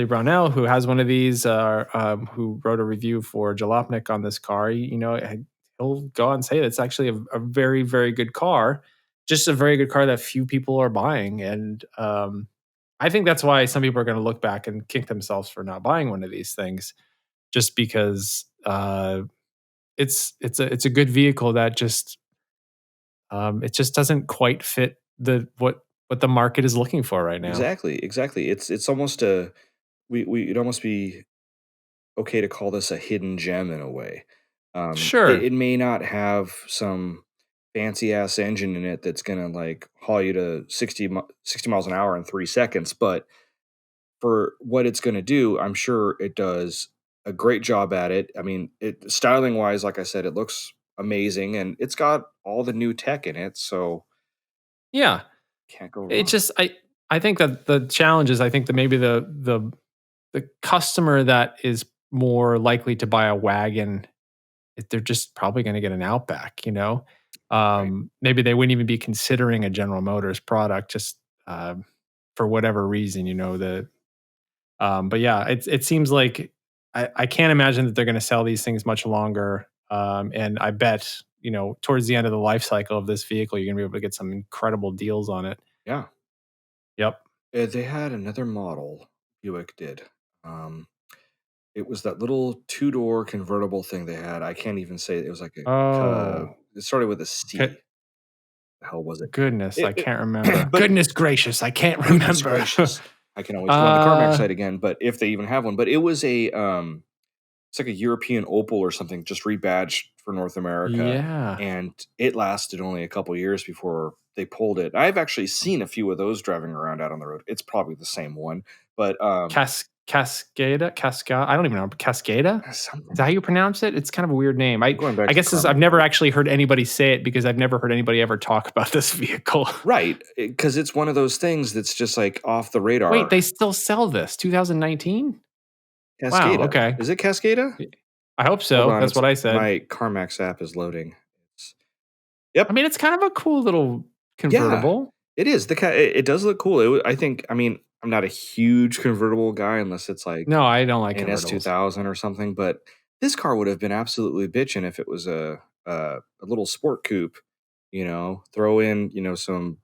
Brownell, who has one of these, who wrote a review for Jalopnik on this car, he'll go on and say it's actually a very, very good car, just a very good car that few people are buying. And I think that's why some people are going to look back and kick themselves for not buying one of these things, just because it's a good vehicle that just it just doesn't quite fit what the market is looking for right now. Exactly. It's almost it'd almost be okay to call this a hidden gem in a way. Sure. It may not have some fancy ass engine in it that's gonna like haul you to 60 miles an hour in 3 seconds, but for what it's gonna do, I'm sure it does a great job at it. I mean, styling wise, like I said, it looks amazing, and it's got all the new tech in it, so can't go wrong. It just I think that the challenge is, I think that maybe the customer that is more likely to buy a wagon, they're just probably going to get an Outback. Maybe they wouldn't even be considering a General Motors product, just for whatever reason. But yeah, it seems like I can't imagine that they're going to sell these things much longer. And I bet, towards the end of the life cycle of this vehicle, you're going to be able to get some incredible deals on it. Yeah. Yep. They had another model, Buick did. It was that little 2-door convertible thing they had. I can't even say it. It was like it started with a C. The hell was it? Goodness, I can't remember. Goodness gracious, I can't remember. Goodness gracious. I can always go on the CarMax site again, but if they even have one. But it was it's like a European Opel or something, just rebadged for North America. Yeah. And it lasted only a couple years before they pulled it. I've actually seen a few of those driving around out on the road. It's probably the same one, but Cascada? I don't even know. Cascada? Is that how you pronounce it? It's kind of a weird name. I guess I've never actually heard anybody say it, because I've never heard anybody ever talk about this vehicle. Right. Because it's one of those things that's just like off the radar. Wait, they still sell this? 2019? Cascada. Wow, okay. Is it Cascada? I hope so. That's what I said. My CarMax app is loading. Yep. I mean, it's kind of a cool little convertible. Yeah, it is. It does look cool. I'm not a huge convertible guy unless it's like, no, I don't like an S2000 or something. But this car would have been absolutely bitching if it was a little sport coupe. Throw in some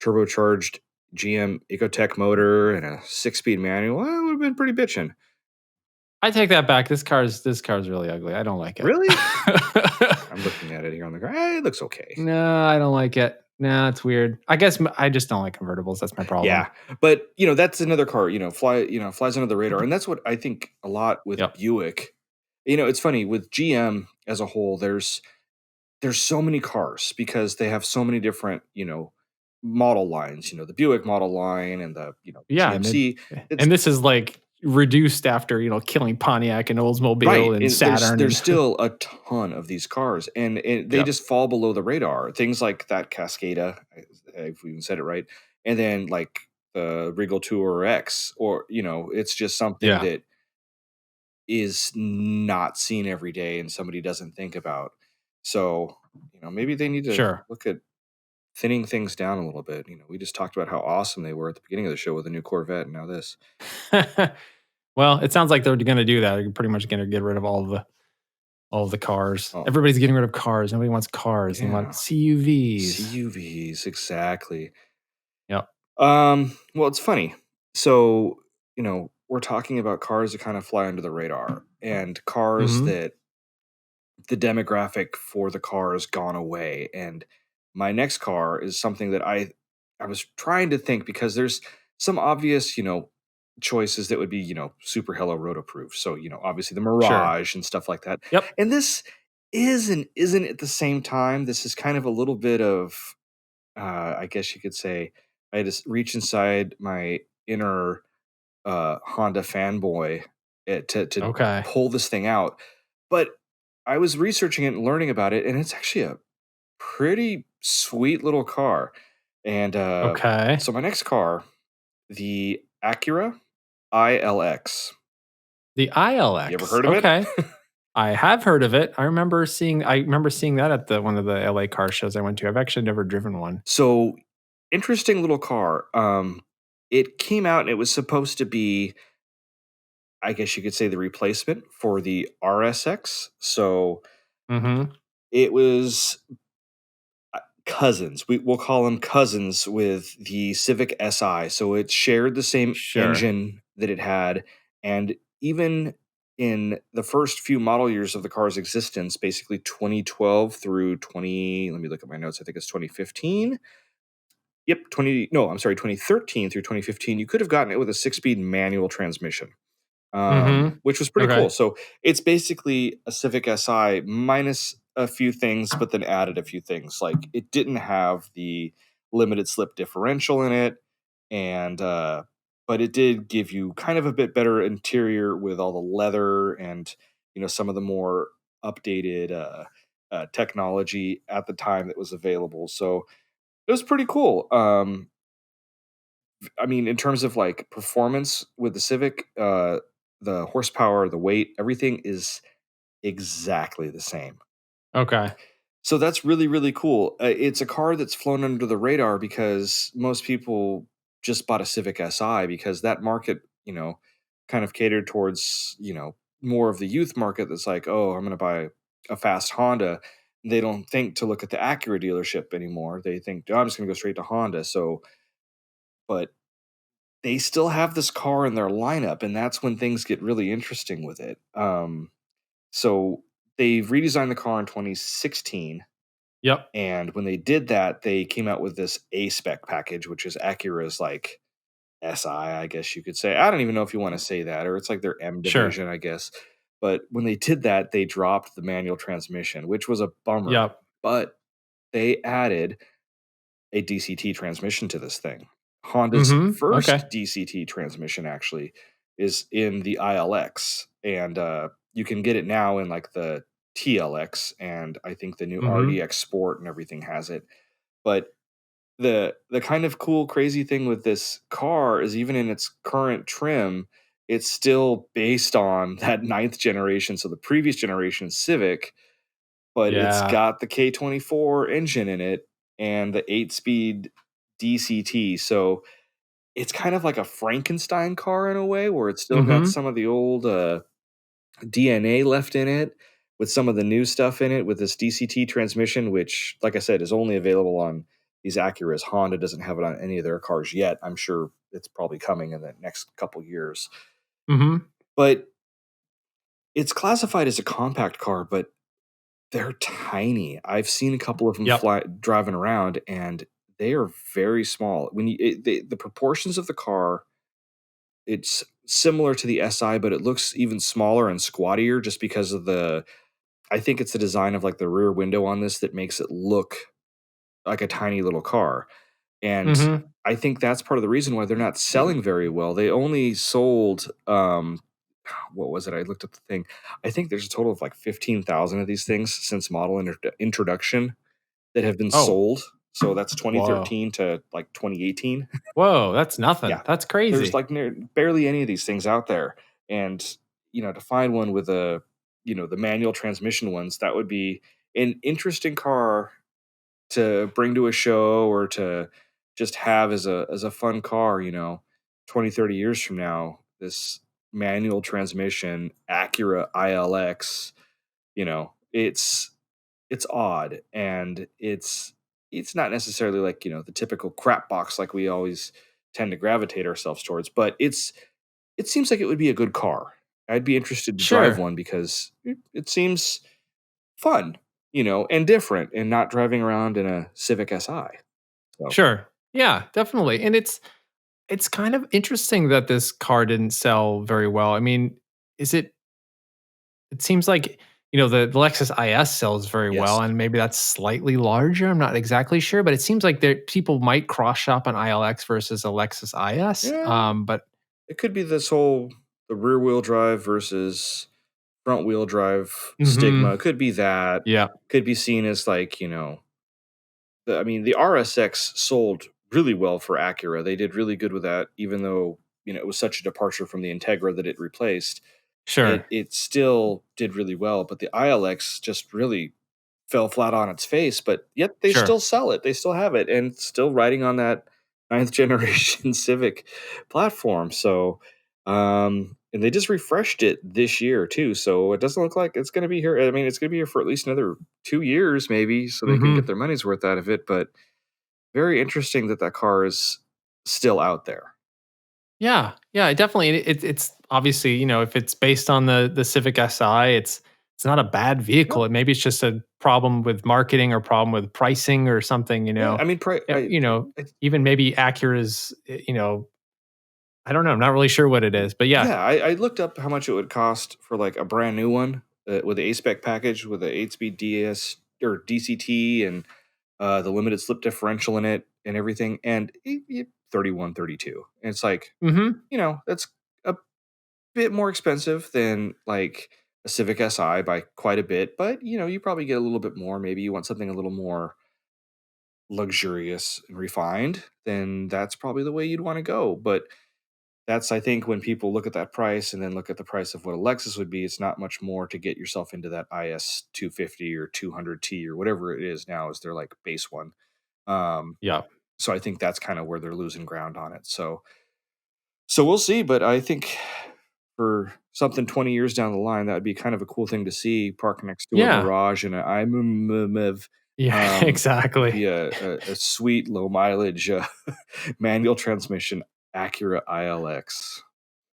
turbocharged GM Ecotec motor and a 6-speed manual. Well, it would have been pretty bitching. I take that back. This car's really ugly. I don't like it. Really? I'm looking at it here on the ground. It looks okay. No, I don't like it. No, it's weird. I guess I just don't like convertibles. That's my problem. Yeah, but that's another car. Flies under the radar, and that's what I think a lot with Buick. It's funny with GM as a whole. There's so many cars because they have so many different model lines. The Buick model line and the GMC. And this is like reduced after killing Pontiac and Oldsmobile and Saturn. There's still a ton of these cars, and they just fall below the radar. Things like that Cascada, if we even said it right, and then like the Regal Tour X, or it's just something Yeah. that is not seen every day and somebody doesn't think about. So, maybe they need to Sure. look at thinning things down a little bit. We just talked about how awesome they were at the beginning of the show with a new Corvette, and now this. Well, it sounds like they're going to do that. They're pretty much going to get rid of all of the cars. Oh, Everybody's getting rid of cars. Nobody wants cars. They want yeah. CUVs. CUVs, exactly. Yep. Well, it's funny. So, we're talking about cars that kind of fly under the radar and cars Mhm. that the demographic for the car has gone away. And my next car is something that I was trying to think, because there's some obvious, choices that would be, super hello road approved. So, obviously the Sure. Mirage and stuff like that. Yep. And this is and isn't at the same time. This is kind of a little bit of I guess you could say I had to reach inside my inner Honda fanboy to Okay. pull this thing out. But I was researching it and learning about it, and it's actually a pretty sweet little car. And Okay. so my next car, the Acura ILX. The You ever ILX. heard of it? Okay. I have heard of it. I remember seeing that at the one of the LA car shows I went to. I've actually never driven one. So interesting little car. It came out and it was supposed to be, I guess you could say, the replacement for the RSX. So Mhm. it was cousins. We'll call them cousins with the Civic Si. So it shared the same Sure. engine that it had. And even in the first few model years of the car's existence, basically 2012 through let me look at my notes. I think it's 2015. Yep, 20, no, I'm sorry, 2013 through 2015, you could have gotten it with a 6-speed manual transmission, Mhm. which was pretty Okay. cool. So it's basically a Civic Si minus a few things, but then added a few things. Like it didn't have the limited slip differential in it, and but it did give you kind of a bit better interior with all the leather and some of the more updated technology at the time that was available. So it was pretty cool. I mean, in terms of like performance with the Civic, the horsepower, the weight, everything is exactly the same. Okay. So that's really, really cool. It's a car that's flown under the radar because most people just bought a Civic Si because that market, kind of catered towards, more of the youth market that's like, oh, I'm going to buy a fast Honda. They don't think to look at the Acura dealership anymore. They think, oh, I'm just going to go straight to Honda. So, but they still have this car in their lineup, and that's when things get really interesting with it. So they redesigned the car in 2016, Yep. and when they did that, they came out with this A spec package, which is Acura's like I guess you could say. I don't even know if you want to say that, or it's like their M Sure. division, I guess. But when they did that, they dropped the manual transmission, which was a bummer. Yep. But they added a DCT transmission to this thing. Honda's Mhm. first Okay. DCT transmission actually is in the ILX, and you can get it now in like the TLX, and I think the new Mhm. RDX Sport and everything has it. But the kind of cool, crazy thing with this car is even in its current trim, it's still based on that ninth generation, so the previous generation Civic, but it's Yeah. got the K24 engine in it and the 8-speed DCT. So it's kind of like a Frankenstein car in a way, where it's still got Mhm. some of the old DNA left in it with some of the new stuff in it with this DCT transmission, which, like I said, is only available on these Acuras. Honda doesn't have it on any of their cars yet. I'm sure it's probably coming in the next couple years. Mhm. But it's classified as a compact car, but they're tiny. I've seen a couple of them Yep. driving around, and they are very small. When the proportions of the car, it's similar to the SI, but it looks even smaller and squattier just because of I think it's the design of like the rear window on this that makes it look like a tiny little car. And Mhm. I think that's part of the reason why they're not selling very well. They only sold what was it? I looked up the thing. I think there's a total of like 15,000 of these things since model introduction that have been Oh, sold. So that's Whoa. 2013 to like 2018. Whoa, that's nothing. Yeah. That's There's crazy. like barely any of these things out there. And, to find one with the manual transmission ones, that would be an interesting car to bring to a show or to just have as a fun car, 20, 30 years from now. This manual transmission Acura ILX, it's odd, and it's not necessarily like, the typical crap box like we always tend to gravitate ourselves towards, but it seems like it would be a good car. I'd be interested to drive Sure. one because it seems fun, and different, and not driving around in a Civic Si. So, Sure. Yeah, definitely. And it's kind of interesting that this car didn't sell very well. I mean, is it seems like, the Lexus IS sells very yes. well, and maybe that's slightly larger. I'm not exactly sure, but it seems like there people might cross shop on ILX versus a Lexus IS. Yeah, But it could be the rear wheel drive versus front wheel drive stigma. mhm. It could be that. Yeah, Could be seen as like, the RSX sold really well for Acura. They did really good with that, even though, it was such a departure from the Integra that it replaced. sure. It still did really well, but the ILX just really fell flat on its face, but yet they Sure. still sell it. They still have it, and it's still riding on that ninth generation Civic platform. So, and they just refreshed it this year too. So it doesn't look like it's going to be here. I mean, it's going to be here for at least another 2 years, maybe, so they can get Mhm. their money's worth out of it. But very interesting that car is still out there. Yeah, yeah, definitely. And it's obviously, if it's based on the Civic Si, it's not a bad vehicle. No, Maybe it's just a problem with marketing or problem with pricing or something. yeah, I mean, I Even maybe Acura's, I don't know. I'm not really sure what it is, but yeah, yeah, I looked up how much it would cost for like a brand new one with the A spec package with the 8-speed DS or DCT and the limited slip differential in it and everything, and 31, 32. And it's like, hmm, that's a bit more expensive than like a Civic Si by quite a bit, but you probably get a little bit more. Maybe you want something a little more luxurious and refined, then that's probably the way you'd want to go. But that's, I think, when people look at that price and then look at the price of what a Lexus would be, it's not much more to get yourself into that IS 250 or 200T or whatever it is now is their like base one. Um, yeah, so I think that's kind of where they're losing ground on it. So we'll see, but I think for something 20 years down the line, that would be kind of a cool thing to see parked next to a yeah, Mirage and an IMMV. yeah, Would exactly. be a sweet low mileage manual transmission Acura ILX.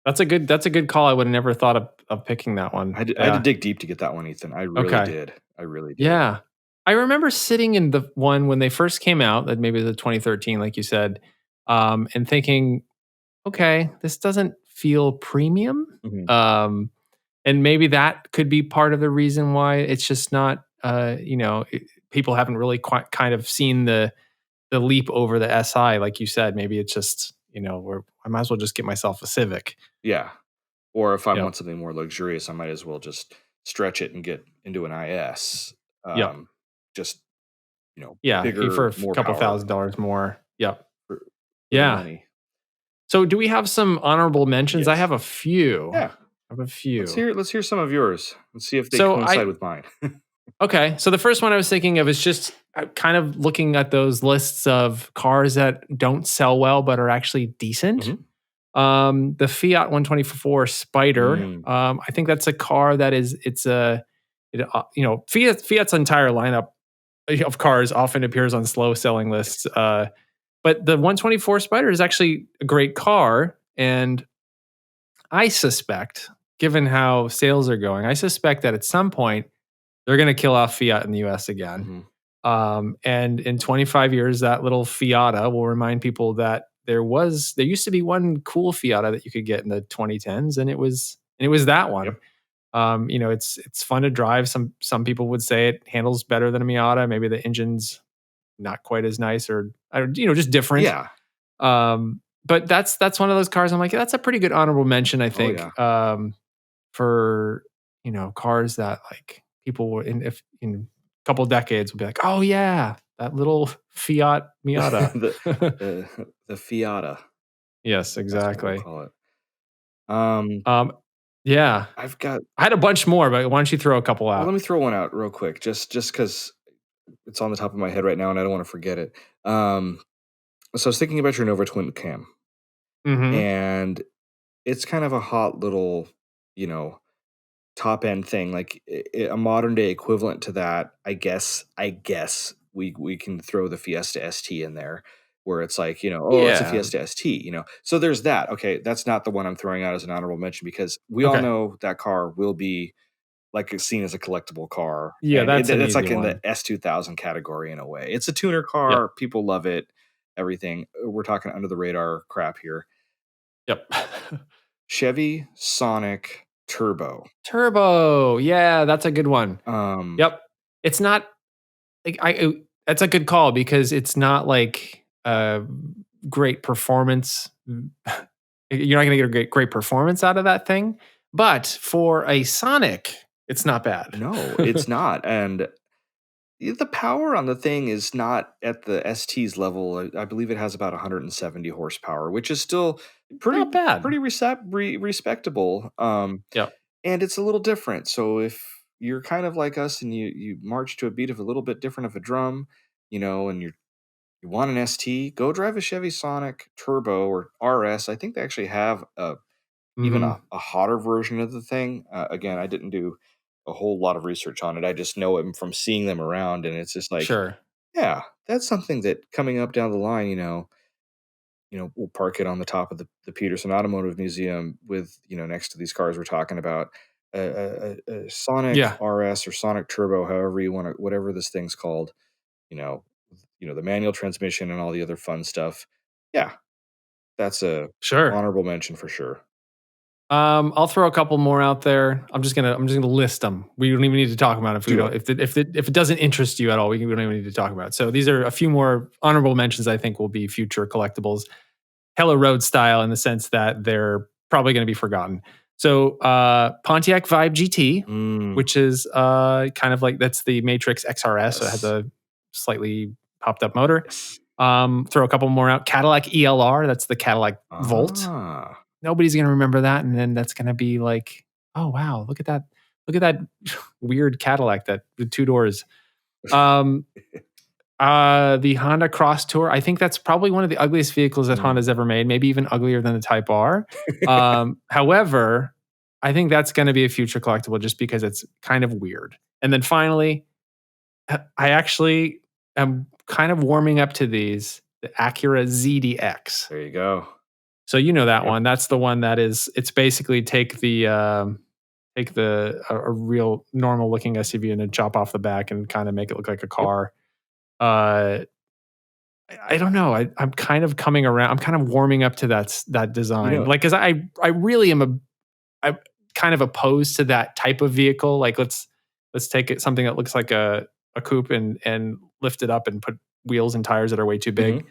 That's a good call. I would have never thought of picking that one. I had to Yeah. dig deep to get that one, Ethan. I really Okay. did. I really did. Yeah. I remember sitting in the one when they first came out, that maybe the 2013, like you said, and thinking, okay, this doesn't feel premium. Mhm. Um, and maybe that could be part of the reason why it's just not, people haven't really quite kind of seen the leap over the SI, like you said. Maybe it's just, where I might as well just get myself a Civic. Yeah. Or if I Yep. want something more luxurious, I might as well just stretch it and get into an IS. Yep. Just, Yeah. For bigger, a more couple power $1,000s more. Yep. for the Yeah. money. So do we have some honorable mentions? I Yes. have a few. Yeah. I have a few. Let's hear some of yours. Let's see if they So coincide with mine. okay. So the first one I was thinking of is just kind of looking at those lists of cars that don't sell well but are actually decent. Mhm. The Fiat 124 Spider. Mm. I think that's a car that Fiat's entire lineup of cars often appears on slow selling lists. But the 124 Spider is actually a great car, and I suspect, given how sales are going, I suspect that at some point they're going to kill off Fiat in the US again. Mhm. And in 25 years, that little Fiata will remind people that there used to be one cool Fiata that you could get in the 2010s, and it was that one. Yep. It's fun to drive. Some people would say it handles better than a Miata. Maybe the engine's not quite as nice, or just different. Yeah. But that's one of those cars. I'm like, that's a pretty good honorable mention, I Oh, think, yeah. for cars that like people will in a couple decades will be like, oh yeah, that little Fiat Miata. The Fiata. Yes, That's what we'll exactly. call it. Um, Yeah. I've got. I had a bunch more, but why don't you throw a couple Well, let out? me throw one out real quick, just because it's on the top of my head right now, and I don't want to forget it. So I was thinking about your Nova Twin Cam, Mm-hmm. and it's kind of a hot little, you know, top end thing, like a modern day equivalent to that. I guess we can throw the Fiesta ST in there, where it's like, oh, it's a Yeah. Fiesta ST. So there's that. Okay, that's not the one I'm throwing out as an honorable mention, because we all Okay. know that car will be like seen as a collectible car, Yeah, and that's an that's easy like in the one. S2000 category in a way. It's a tuner Yep. car. People love it. Everything. We're talking under the radar crap here. Yep. Chevy Sonic Turbo. Turbo. Yeah, that's a good one. Um, Yep. It's not like that's a good call because it's not like great performance. You're not going to get a great performance out of that thing, but for a Sonic, it's not bad. no, it's not. And the power on the thing is not at the ST's level. I believe it has about 170 horsepower, which is still pretty Not bad. respectable. Yep. And it's a little different. So if you're kind of like us and you march to a beat of a little bit different of a drum, and you want an ST, go drive a Chevy Sonic Turbo or RS. I think they actually have even Hmm. a hotter version of the thing. Again, I didn't do a whole lot of research on it. I just know it from seeing them around, and it's just like, Sure. yeah, that's something that coming up down the line, we'll park it on the top of the Peterson Automotive Museum with, next to these cars we're talking about. A Sonic Yeah. RS or Sonic Turbo, however you want to, whatever this thing's called, you know, the manual transmission and all the other fun stuff. Yeah, that's a Sure. honorable mention for sure. I'll throw a couple more out there. I'm just gonna list them. We don't even need to talk about it if we Do don't it. if it doesn't interest you at all. We don't even need to talk about it. So these are a few more honorable mentions. I think will be future collectibles, Hello Road style in the sense that they're probably going to be forgotten. So Pontiac Vibe GT, Mm, which is kind of like that's the Matrix XRS. So it has yes. a slightly popped up motor. Yes. Throw a couple more out. Cadillac ELR, that's the Cadillac Volt. Ah. Nobody's going to remember that, and then that's going to be like, oh wow, look at that weird Cadillac that with two doors. Um, the Honda Cross Tour, I think that's probably one of the ugliest vehicles that Mm. Honda's ever made, maybe even uglier than the Type R. However, I think that's going to be a future collectible just because it's kind of weird. And then finally, I actually am kind of warming up to these, the Acura Zdx. There you go. So you know that Yep. one. That's the one that is. It's basically take a real normal looking SUV and then chop off the back and kind of make it look like a Yep. car. I don't know. I'm kind of coming around. I'm kind of warming up to that You design. know, Like, because I really am I'm kind of opposed to that type of vehicle. Like, let's take it something that looks like a coupe and lift it up and put wheels and tires that are way too big.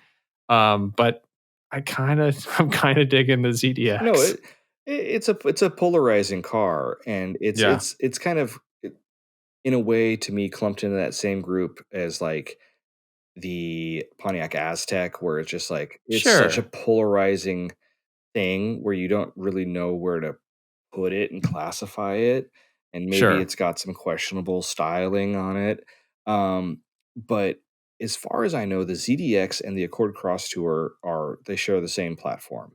mhm. But I'm kind of digging the No, ZDX. it's a polarizing car, and Yeah, it's kind of in a way to me clumped into that same group as like the Pontiac Aztec, where it's just like it's such a sure, polarizing thing where you don't really know where to put it and classify it, and maybe sure, it's got some questionable styling on it. But as far as I know, the ZDX and the Accord Cross Tour they share the same platform.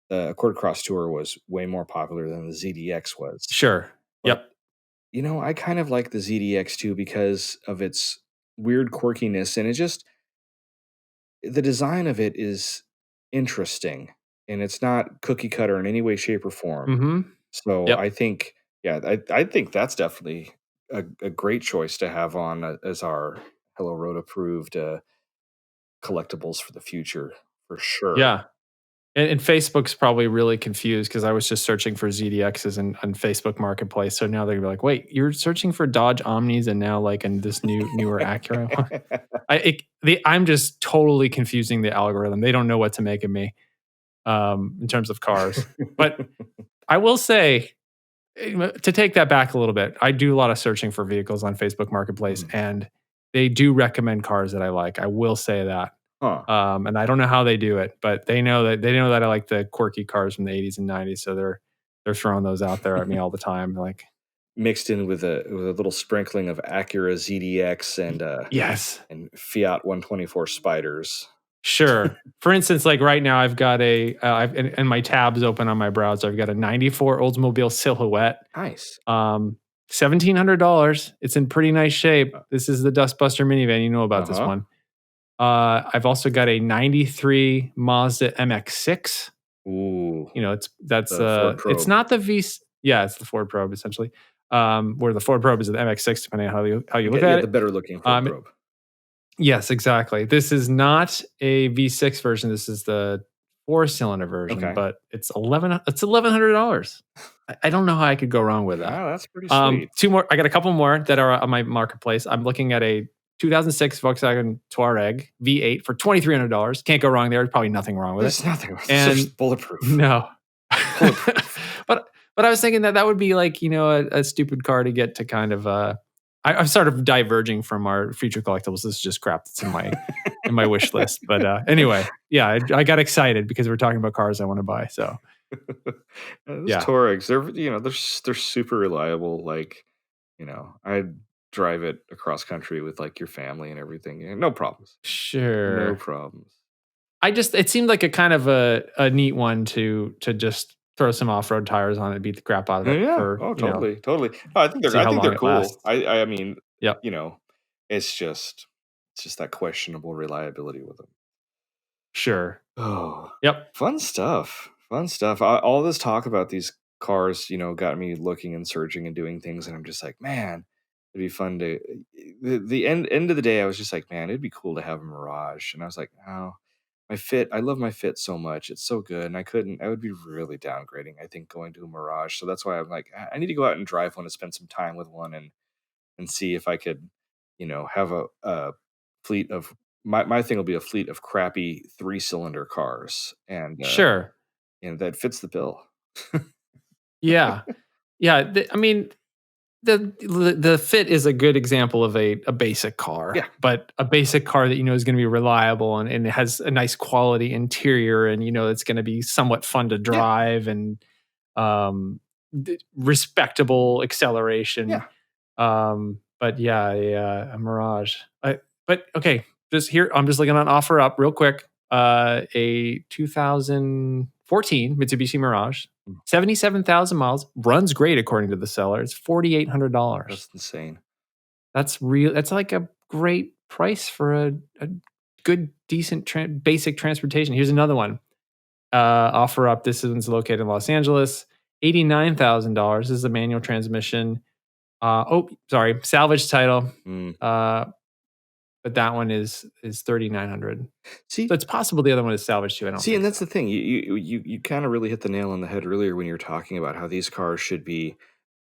The Accord Cross Tour was way more popular than the ZDX was, sure. but Yep. I kind of like the ZDX too because of its weird quirkiness, and the design of it is interesting, and it's not cookie cutter in any way, shape, or form. Mm-hmm. So I Yep. think, yeah, I think that's definitely a great choice to have on as our Hello Road approved collectibles for the future, for sure. Yeah. And Facebook's probably really confused because I was just searching for ZDXs on Facebook Marketplace. So now they're gonna be like, wait, you're searching for Dodge Omnis and now like in this newer Acura. I'm just totally confusing the algorithm. They don't know what to make of me in terms of cars. But I will say, to take that back a little bit, I do a lot of searching for vehicles on Facebook Marketplace, Mhm. and they do recommend cars that I like. I will say that. Huh. And I don't know how they do it, but they know that I like the quirky cars from the 80s and 90s, so they're throwing those out there at me all the time. Like Mixed in with a little sprinkling of Acura Zdx yes, and Fiat 124 Spiders. sure. For instance, like right now, I've got and my tabs open on my browser. I've got a '94 Oldsmobile Silhouette. Nice. $1,700. It's in pretty nice shape. This is the Dustbuster minivan. You know about this one. I've also got a '93 Mazda MX6. Ooh. You know, The Ford Probe. it's not the V. Yeah, it's the Ford Probe essentially. Where the Ford Probe is the MX6, depending on how you look at it. The better looking Ford Probe. Yes, exactly. This is not a V6 version. This is the 4-cylinder version, but it's $1,100. I don't know how I could go wrong with that. Wow, that's pretty sweet. Two more. I got a couple more that are on my marketplace. I'm looking at a 2006 Volkswagen Touareg V8 for $2,300. Can't go wrong there. There's probably nothing wrong with it. There's nothing. And it's bulletproof. No. But I was thinking that would be like, a stupid car to get to kind of I'm sort of diverging from our future collectibles. This is just crap that's in my wish list. But anyway, yeah, I got excited because we're talking about cars I want to buy. So those Touaregs, they're super reliable. Like, I'd drive it across country with like your family and everything. No problems. Sure. No problems. It seemed like a kind of a neat one to just throw some off-road tires on it, beat the crap out of it. Yeah. Totally. No, I think they're cool. I mean, it's just that questionable reliability with them. Sure. Oh. Yep. Fun stuff. All this talk about these cars, got me looking and searching and doing things, and I'm just like, man, it'd be fun to. The end of the day, I was just like, man, it'd be cool to have a Mirage, and I was like, oh. My Fit, I love my Fit so much. It's so good. And I would be really downgrading, I think, going to a Mirage. So that's why I'm like, I need to go out and drive one and spend some time with one and see if I could, have a fleet of, my thing will be a fleet of crappy 3-cylinder cars. And sure. And that fits the bill. Yeah. Yeah. I mean, the Fit is a good example of a basic car, but a basic car that is going to be reliable and it has a nice quality interior and it's going to be somewhat fun to drive and respectable acceleration. Yeah. But yeah, a Mirage. But okay, just here I'm just looking on OfferUp real quick. A 2014 Mitsubishi Mirage. 77,000 miles, runs great according to the seller. It's $4,800. That's insane. That's real. That's like a great price for a good, decent basic transportation. Here's another one. OfferUp. This one's located in Los Angeles. $89,000. This is a manual transmission. Salvage title. But that one is $3,900. See, so it's possible the other one is salvaged too. I don't see, and that's the thing. You kind of really hit the nail on the head earlier when you were talking about how these cars should be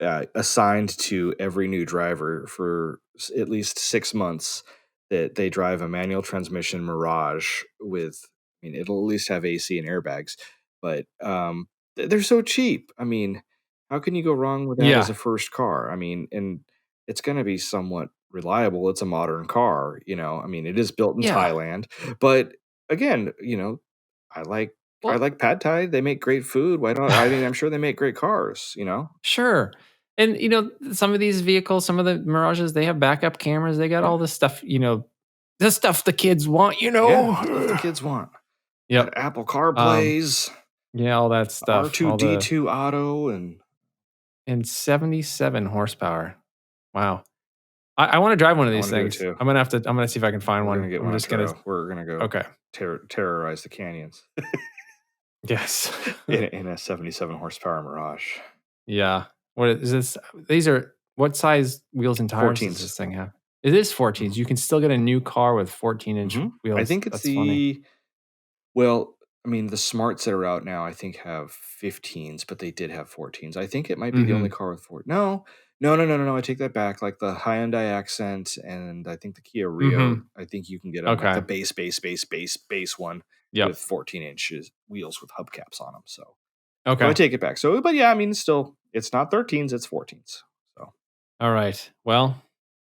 assigned to every new driver for at least 6 months. That they drive a manual transmission Mirage with. I mean, it'll at least have AC and airbags, but they're so cheap. I mean, how can you go wrong with that as a first car? I mean, and it's going to be somewhat reliable. It's a modern car, I mean, it is built in Thailand, but again, I like Pad Thai. They make great food. Why don't I mean, I'm sure they make great cars, Sure. And some of these vehicles, some of the Mirages, they have backup cameras. They got all this stuff, the stuff the kids want, stuff the kids want. Yep. Apple CarPlays. All that stuff. R2D2 auto and 77 horsepower. Wow. I want to drive one of these things. I'm gonna see if I can find one. We're gonna go. Terrorize the canyons. Yes. in a 77 horsepower Mirage. Yeah. What is this? What size wheels and tires does this thing have? It is 14s. You can still get a new car with 14-inch wheels. I think it's funny. Well, I mean, the smarts that are out now, I think have 15s, but they did have 14s. I think it might be the only car with 14. No. I take that back. Like the Hyundai Accent and I think the Kia Rio. I think you can get like the base one with 14 inches wheels with hubcaps on them. So I take it back. So, but yeah, I mean, still, it's not 13s, it's 14s. So, all right. Well,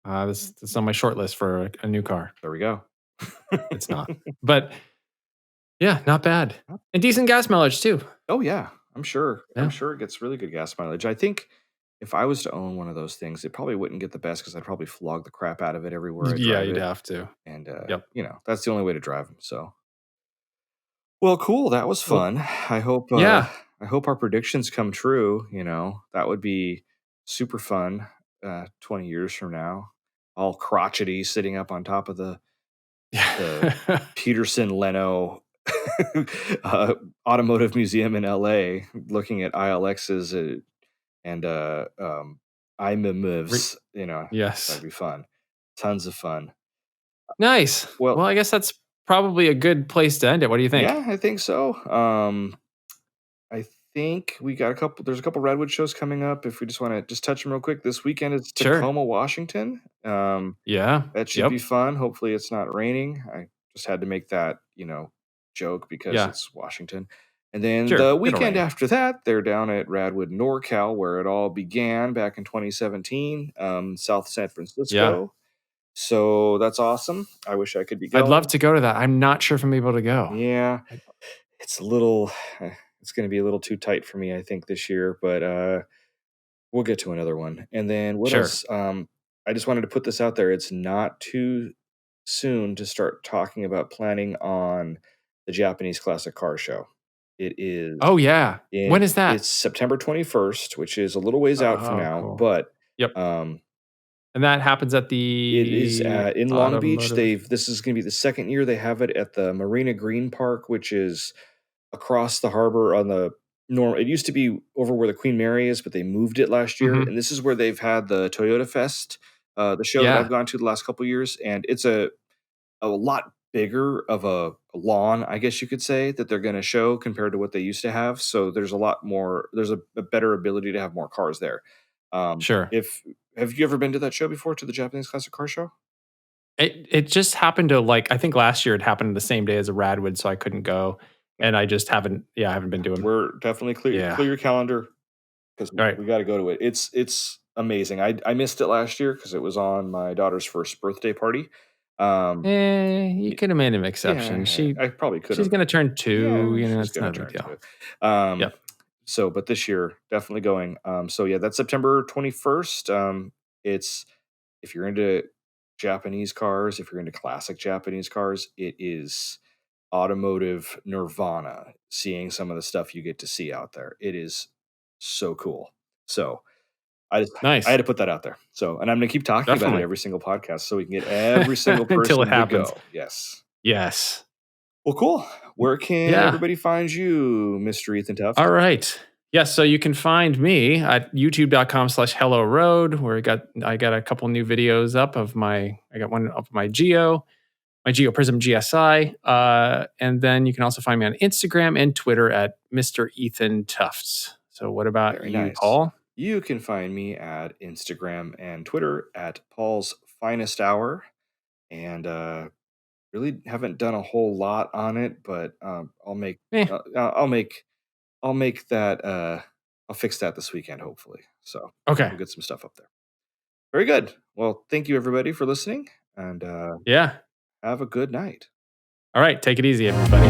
This is on my short list for a new car. There we go. It's not. But yeah, not bad. And decent gas mileage too. Oh yeah, I'm sure. I'm Yeah. sure it gets really good gas mileage. I think if I was to own one of those things, it probably wouldn't get the best because I'd probably flog the crap out of it everywhere I Yeah, drive you'd it. have to. And Yep. that's the only way to drive them. So, well, cool. That was Well, fun. yeah. I hope our predictions come true. That would be super fun. 20 years from now, all crotchety, sitting up on top of the Peterson Leno Automotive Museum in LA, looking at ILXs and IMMs. Yes. That'd be fun. Tons of fun. Nice. Well, Well, I guess that's probably a good place to end it. What do you think? yeah, I think so. I think there's a couple Redwood shows coming up. If we just want to just touch them real quick, this weekend it's Sure. Tacoma, Washington. Yeah. That should be fun. Hopefully it's not raining. I just had to make that, joke because it's Washington. And then Sure, the it'll weekend rain. after that, they're down at Radwood NorCal, where it all began back in 2017, South San Francisco. So that's awesome. I wish I could be going. I'd love to go to that. I'm not sure if I'm able to go. Yeah, it's going to be a little too tight for me, I think, this year, but we'll get to another one. And then what else? I just wanted to put this out there. It's not too soon to start talking about planning on the Japanese classic car show. It is. Oh yeah. When is that? It's September 21st, which is a little ways out from now, cool. but and that happens at the it is in Long Beach. This is going to be the second year they have it at the Marina Green Park, which is across the harbor on the north. It used to be over where the Queen Mary is, but they moved it last year. And this is where they've had the Toyota Fest, the show that I've gone to the last couple of years. And it's a lot bigger of a lawn, I guess you could say, that they're going to show compared to what they used to have. So there's a lot more, there's a better ability to have more cars there. Sure. Have you ever been to that show before, to the Japanese classic car show? It just happened to, I think last year it happened the same day as a Radwood, so I couldn't go. And I just haven't been doing. We're definitely clear your calendar because we got to go to it. It's amazing. I missed it last year because it was on my daughter's first birthday party. You could have made an exception. I probably could. She's going to turn 2. Yeah, it's not a big deal. So, but this year definitely going. So yeah, that's September 21st. It's, if you're into Japanese cars, if you're into classic Japanese cars, it is automotive nirvana, seeing some of the stuff you get to see out there. It is so cool. So I had to put that out there. So, and I'm going to keep talking about it every single podcast so we can get every single person until it happens. To go. Yes. Well, cool. Where can everybody find you, Mr. Ethan Tuft? All right. Yes, so you can find me at youtube.com/hello road, where I got a couple new videos up of I got one of my Geo Prism GSI. And then you can also find me on Instagram and Twitter at Mr. Ethan Tufts. So what about you, Paul? You can find me at Instagram and Twitter at Paul's Finest Hour. And really haven't done a whole lot on it, but I'll make that. I'll fix that this weekend, hopefully. So okay, we'll get some stuff up there. Very good. Well, thank you everybody for listening, and have a good night. All right, take it easy, everybody.